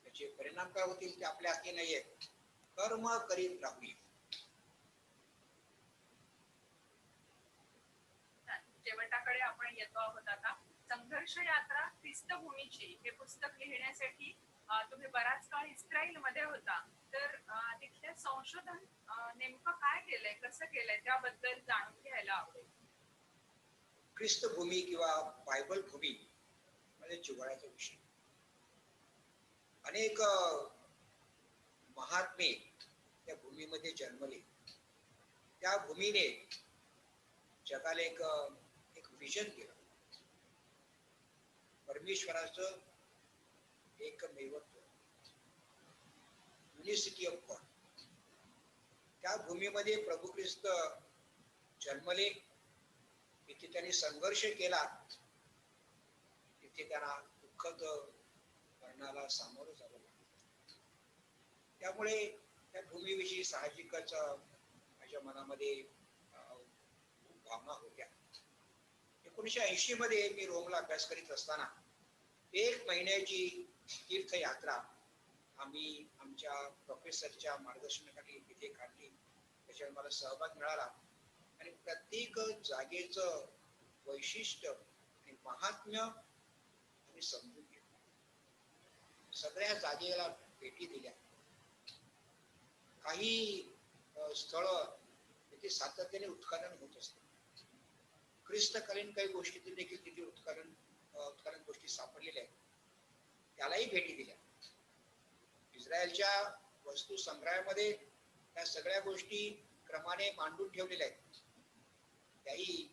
त्याचे परिणाम काय होतील ते आपल्या हाती नाहीये. कर्म करीत राहूया. शेवटाकडे आपण येतो आहोत आता. संघर्ष यात्रा ख्रिस्तभूमीची हे पुस्तक लिहिण्यासाठी तुम्ही बराच काळ इस्रायल मध्ये होता, तर तिथले संशोधन नेमकं काय केलंय, कसं केलंय त्याबद्दल जाणून घ्यायला आवडेल. ख्रिस्तभूमी किंवा बायबल भूमी म्हणजे जिव्हाळ्याचा विषय. अनेक महात्मे त्या भूमीमध्ये जन्मले. त्या भूमीने जगाला एक विजन केलं, परमेश्वराचं एकमेवत्व, युनिसिटी ऑफ गॉड. त्या भूमीमध्ये प्रभू ख्रिस्त जन्मले. तिथे त्यांनी संघर्ष केला, तिथे त्यांना दुःखद मरणाला सामोरं जावं लागलं. त्यामुळे त्या भूमीविषयी साहजिकच माझ्या मनामध्ये भावना होत्या. 1980 मध्ये मी रोमला अभ्यास करीत असताना 1 महिन्याची तीर्थयात्रा आम्ही आमच्या प्रोफेसरच्या मार्गदर्शनाखाली तिथे काढली. त्याच्यावर मला सहभाग मिळाला आणि प्रत्येक जागेचं वैशिष्ट्य आणि महात्म्य आम्ही समजून घेतलं. सगळ्या जागेला भेटी दिल्या. काही स्थळ तिथे सातत्याने उत्खनन होत असते. ख्रिस्तकालीन काही गोष्टी देखील तिथे उत्खनन गोष्टी सापडलेल्या आहेत, त्यालाही भेटी दिल्या. इस्रायलच्या वस्तू संग्रहामध्ये त्या सगळ्या गोष्टी क्रमाने मांडून ठेवलेल्या आहेत. त्याही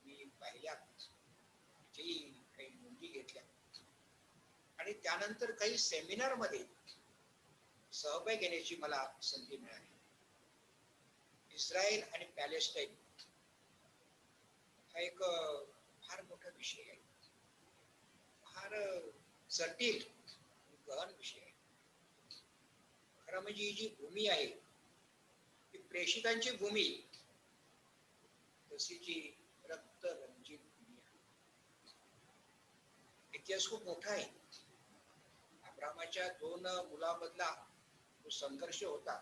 मी पाहिल्या, त्याच्याही काही नोंदी घेतल्या आणि त्यानंतर काही सेमिनार मध्ये सहभाग घेण्याची मला संधी मिळाली. इस्रायल आणि पॅलेस्टाईन हा एक फार मोठा विषय आहे, फार जटिल गहन विषय आहे. खरं म्हणजे ही जी भूमी आहे ती प्रेषितांची भूमी, तशी जी रक्त रंजित भूमी आहे. इतिहास खूप मोठा आहे. अब्रामाच्या 2 मुलांमधला जो संघर्ष होता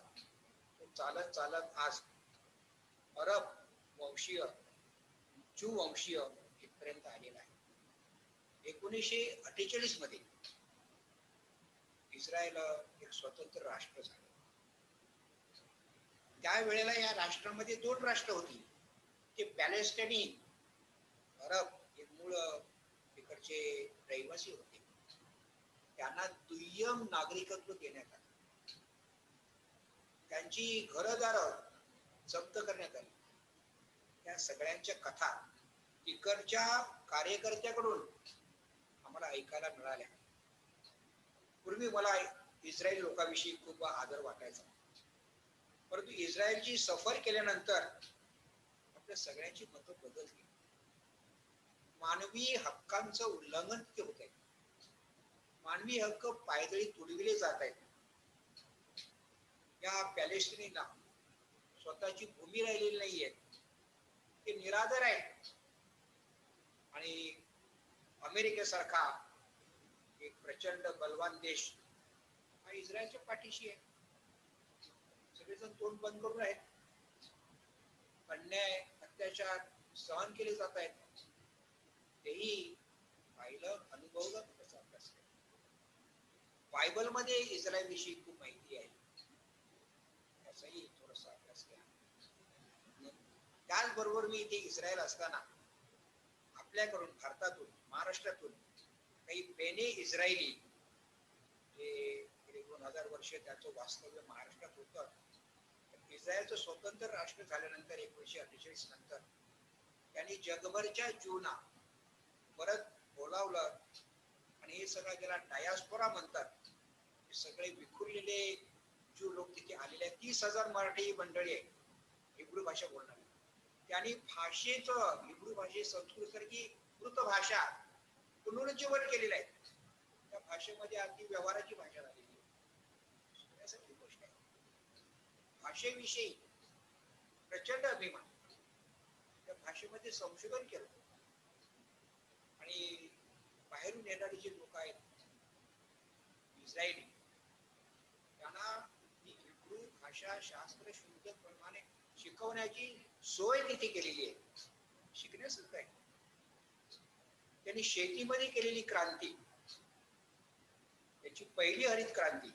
तो चालत चालत आज अरब वंशीय, ज्यू वंशीय इथपर्यंत आलेला आहे. 1948 मध्ये इस्रायल एक स्वतंत्र राष्ट्र झालं. त्यावेळेला या राष्ट्रामध्ये 2 राष्ट्र होती, ते पॅलेस्टाईनी अरब हे मूळ तिकडचे रहिवासी होते. त्यांना दुय्यम नागरिकत्व देण्यात आलं, त्यांची घरदारं जप्त करण्यात आली. त्या सगळ्यांच्या कथा तिकडच्या कार्यकर्त्याकडून आम्हाला ऐकायला मिळाल्या. पूर्वी मला इस्रायल लोकांविषयी खूप आदर वाटायचा, परंतु इस्रायलची सफर केल्यानंतर आपल्या सगळ्यांची मतं बदलली. मानवी हक्कांचं उल्लंघन तिथे होत आहे. मानवी हक्क पायदळी तुडविले जात आहेत. या पॅलेस्टिनीला स्वतःची भूमी राहिलेली नाहीये, ते निराधार आहेत. आणि अमेरिकेसारखा एक प्रचंड बलवान देश हा इस्रायलच्या पाठीशी आहे. सगळेजण तोंड बंद करून आहेत. अन्याय अत्याचार सहन केले जात आहेत. तेही पाहिलं, अनुभवलं, त्याचा अभ्यास केला. बायबल मध्ये इस्रायल विषयी खूप माहिती आहे, त्याचाही थोडासा अभ्यास केला. त्याचबरोबर मी इथे इस्रायल असताना आपल्याकडून, भारतातून, महाराष्ट्रातून काही बेने इस्रायली जे 2000 वर्ष त्याचं वास्तव्य महाराष्ट्रात होतं. इस्रायलचं स्वतंत्र राष्ट्र झाल्यानंतर 1948 नंतर त्यांनी जगभरच्या ज्यूंना परत बोलावलं आणि हे सगळं ज्याला डायस्पोरा म्हणतात, हे सगळे विखुरलेले ज्यू लोक तिथे आलेले आहेत. 30,000 मराठी मंडळी आहे हिब्रू भाषा बोलणारी. त्यांनी भाषेचं, हिब्रू भाषे संस्कृतसारखी मृत भाषा पुनरुज्जीवन केलेलं आहे. त्या भाषेमध्ये अगदी व्यवहाराची भाषा झालेली आहे. शिकण्यासारखी गोष्ट आहे. भाषेविषयी प्रचंड अभिमान. त्या भाषेमध्ये संशोधन केलं आणि बाहेरून येणारे जे लोक आहेत इस्रायली, त्यांना ही हिब्रू भाषा शास्त्र शुद्ध प्रमाणे शिकवण्याची सोय तिथे केलेली आहे. शिकण्यासारखं आहे. त्यांनी शेतीमध्ये केलेली क्रांती, त्याची पहिली हरित क्रांती,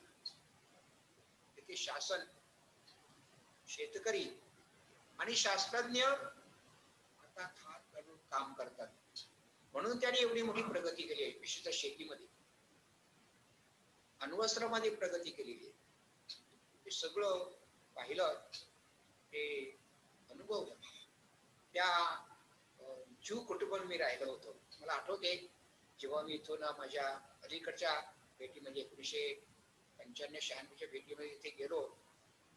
तिथे शासन, शेतकरी आणि शास्त्रज्ञ हातात हात घालून काम करतात. म्हणून त्यांनी एवढी मोठी प्रगती केली आहे. विशेषतः शेतीमध्ये, अण्वस्त्रामध्ये प्रगती केलेली आहे. हे सगळं पाहिलं, हे अनुभवलं. त्या ज्यू कुटुंबात मी राहिलो होतो. मला आठवते, जेव्हा मी इथून माझ्या अलीकडच्या भेटी म्हणजे 1995-96च्या भेटीमध्ये इथे गेलो,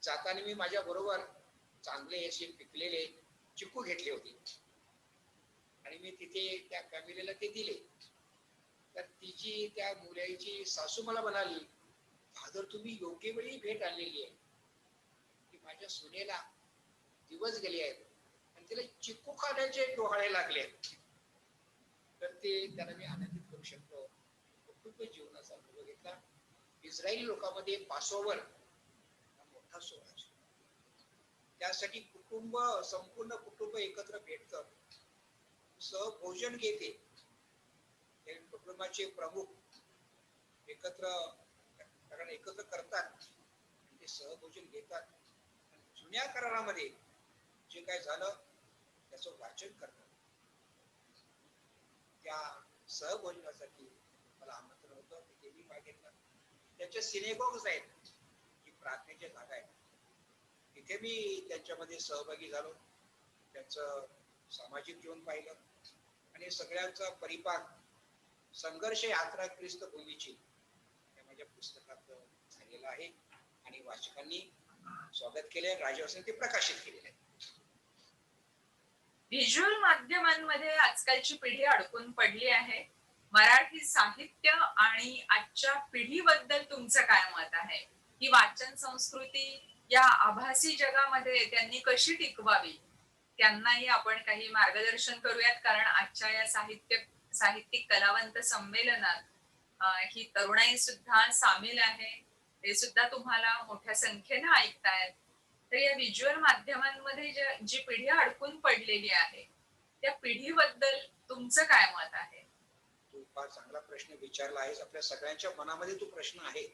जाताना मी माझ्या बरोबर चांगले असे पिकलेले चिकू घेतले होते आणि मी तिथे त्या फॅमिलीला ते दिले. तर तिची, त्या मुलाची सासू मला म्हणाली, फादर तुम्ही योग्य वेळी भेट आणलेली आहे, की माझ्या सुनेला दिवस गेले आहेत आणि तिला चिकू खाण्याचे डोहाळे लागले. तर ते त्याला मी आनंदित करू शकतो. कुटुंब जीवनाचा अनुभव घेतला. इस्रायली लोकांमध्ये पासोवर हा मोठा सोहळा असतो. त्यासाठी कुटुंब, संपूर्ण कुटुंब एकत्र भेटतं, सहभोजन घेते. कुटुंबाचे प्रमुख एकत्र करतात, ते सहभोजन घेतात. जुन्या करारामध्ये जे काय झालं त्याचं वाचन करतात. त्या सहभोजनासाठी मला आमंत्रण होतं, तिथे मी भाग घेतला. त्यांचे सिनेगॉग्स आहेत, जी प्रार्थनेच्या जागा आहेत, तिथे मी त्यांच्यामध्ये सहभागी झालो. त्यांचं सामाजिक जीवन पाहिलं आणि सगळ्यांचा परिपाक संघर्ष यात्रा ख्रिस्त भूमीची या माझ्या पुस्तकात झालेलं आहे आणि वाचकांनी स्वागत केले, राजवासन ते प्रकाशित केलेले आहे. व्हिज्युअल माध्यमांमध्ये आजकालची पिढी अडकून पडली आहे. मराठी साहित्य आणि आजच्या पिढीबद्दल तुमचं काय मत आहे? ही वाचन संस्कृती या आभासी जगामध्ये त्यांनी कशी टिकवावी? त्यांनाही आपण काही मार्गदर्शन करूयात, कारण आजच्या या साहित्यिक कलावंत संमेलनात ही तरुणाई सुद्धा सामील आहे. ते सुद्धा तुम्हाला मोठ्या संख्येनं ऐकतायत. तर या व्हिज्युअल माध्यमांमध्ये जी पिढी अडकून पडलेली आहे त्या पिढीबद्दल तुमचं काय मत आहे? तू फार चांगला प्रश्न विचारला आहेस. आपल्या सगळ्यांच्या मनामध्ये तो प्रश्न आहे,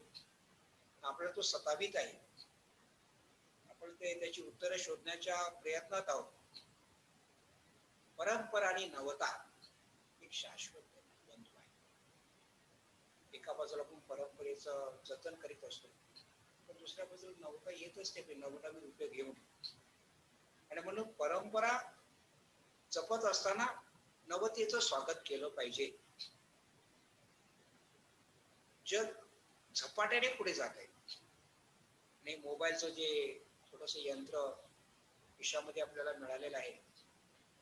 आपल्याला तो सतावित आहे. आपण त्याची उत्तरं शोधण्याच्या प्रयत्नात आहोत. परंपरा आणि नवता एक शाश्वत बंधू आहे. एका बाजूला आपण परंपरेचं जतन करीत असतो, पण दुसऱ्या बाजूला नवता येत असते, नवनवीन उपयोग घेऊन. आणि म्हणून परंपरा जपत असताना नवतेचं स्वागत केलं पाहिजे. जग झपाट्याने पुढे जात आहे आणि मोबाईलचं जे छोटस यंत्र खिशामध्ये आपल्याला मिळालेलं आहे,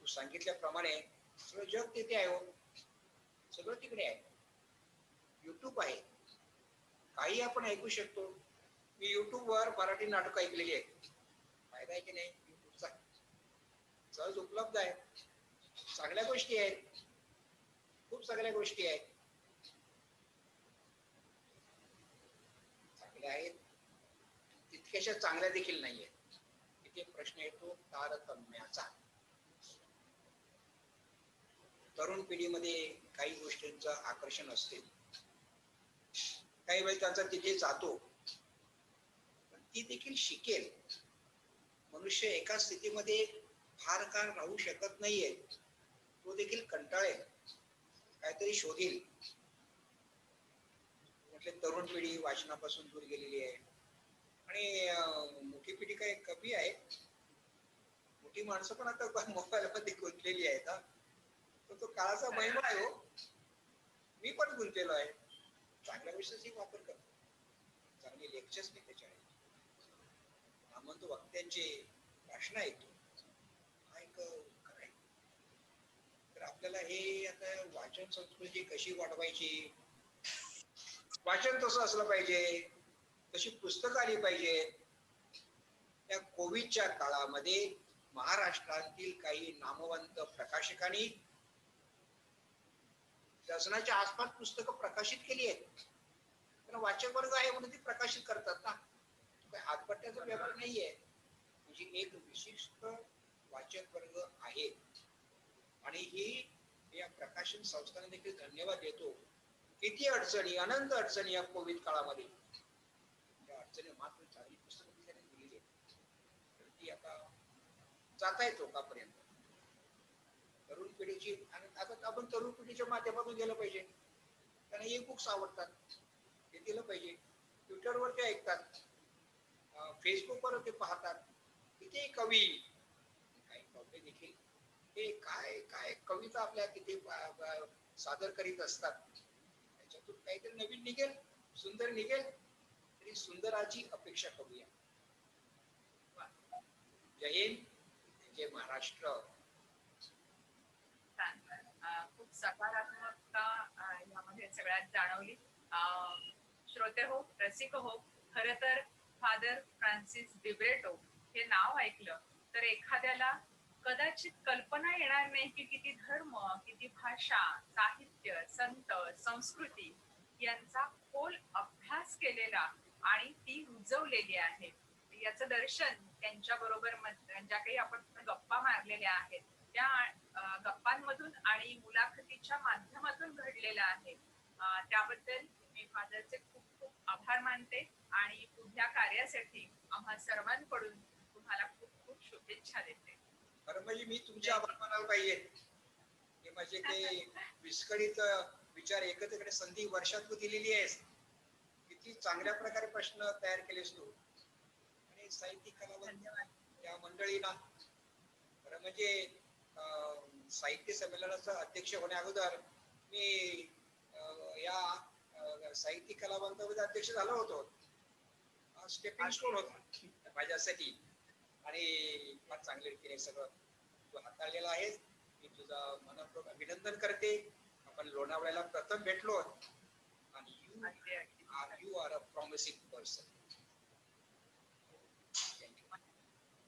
तू सांगितल्याप्रमाणे सगळं जग तिथे आहे हो, सगळं तिकडे आहे. युट्यूब आहे, काही आपण ऐकू शकतो. मी युट्यूबवर मराठी नाटक ऐकलेली आहेत. फायदा आहे की नाही युट्यूबचा? सहज उपलब्ध आहे, चांगल्या गोष्टी आहेत, खूप सगळ्या गोष्टी आहेत, चांगल्या आहेत, तितक्याशा चांगल्या देखील नाहीयेत. इथे प्रश्न येतो तारतम्याचा. तरुण पिढीमध्ये काही गोष्टींचं आकर्षण असते, काही वेळेस त्यांचा तिथे जातो, पण ती देखील शिकेल. मनुष्य एका स्थितीमध्ये फार काळ राहू शकत नाहीये, तो देखील कंटाळेल, काहीतरी शोधील. म्हटले तरुण पिढी वाचनापासून दूर गेलेली आहे आणि मोठी पिढी काय कमी आहे. मोठी माणसं पण आता मोबाईल मध्ये गुंतलेली आहेत. तो काळाचा महिमा आहे हो. मी पण गुंतलेलो आहे. चांगल्या विषयाचा वापर करतो, चांगले लेक्चर्स मी त्याच्या नामवंत वक्त्यांचे भाषण ऐकतो. तर आपल्याला हे आता वाचन संस्कृती कशी वाढवायची, वाचन तसं असलं पाहिजे, तशी पुस्तकं आली पाहिजे. त्या कोविडच्या काळामध्ये महाराष्ट्रातील काही नामवंत प्रकाशकांनी व्यसनाच्या आसपास पुस्तकं प्रकाशित केली आहेत. कारण वाचक वर्ग आहे म्हणून ती प्रकाशित करतात ना, काही हातपट्ट्याचा व्यवहार नाहीये. म्हणजे एक विशिष्ट वाचक वर्ग आहे आणि ही या प्रकाशन संस्थांना देखील धन्यवाद देतो. किती अडचणी, अनंत अडचणी या कोविड काळामध्ये, या अडचणी मात्र चांगली पुस्तकं दिलेली आहेत. तर ती आता जाता येत लोकांपर्यंत. तरुण पिढीची, आणि आता आपण तरुण पिढीच्या माध्यमातून गेलं पाहिजे. त्यांना ई बुक्स आवडतात, ते दिलं पाहिजे. ट्विटरवर ते ऐकतात, फेसबुकवर ते पाहतात. किती कवी, काही कवटे देखील हे काय काय कविता आपल्या किती सादर करीत असतात. त्याच्यातून काहीतरी नवीन निघेल, सुंदर निघेल, तरी सुंदराची अपेक्षा करूया. जय हिंद, जय महाराष्ट्र. खूप सकारात्मकता यामध्ये सगळ्यात जाणवली. श्रोते हो, रसिक हो, खर तर फादर फ्रान्सिस दिब्रिटो हे नाव ऐकलं तर एखाद्याला कदाचित कल्पना येणार नाही की किती धर्म, किती भाषा, साहित्य, संत, संस्कृती यांचा खोल अभ्यास केलेला आणि ती रुजवलेली आहे. याचं दर्शन त्यांच्या बरोबर ज्या काही आपण गप्पा मारलेल्या आहेत त्या गप्पांमधून आणि मुलाखतीच्या माध्यमातून घडलेला आहे. त्याबद्दल मी फादरचे खूप खूप आभार मानते आणि पुढल्या कार्यासाठी आम्हा सर्वांकडून तुम्हाला खूप खूप शुभेच्छा देते. खरं म्हणजे मी तुमचे आभार मानायला पाहिजे. हे माझे काही विस्कळीत विचार एकत्र संधी वर्षात तू दिलेली आहेस. किती चांगल्या प्रकारे प्रश्न तयार केलेस तू. आणि साहित्यिक कलावंत त्या मंडळीला खरं म्हणजे साहित्य संमेलनाचं अध्यक्ष होण्या अगोदर मी या साहित्यिक कलावंतामध्ये अध्यक्ष झालो होतो. स्टेपिंग स्टोन होता माझ्यासाठी आणि फार चांगल्या रीतीने सगळं तू हाताळलेलं आहे. मी तुझं मनपूर्वक अभिनंदन करते. आपण लोणावळ्याला प्रथम भेटलो आणि you are a promising person.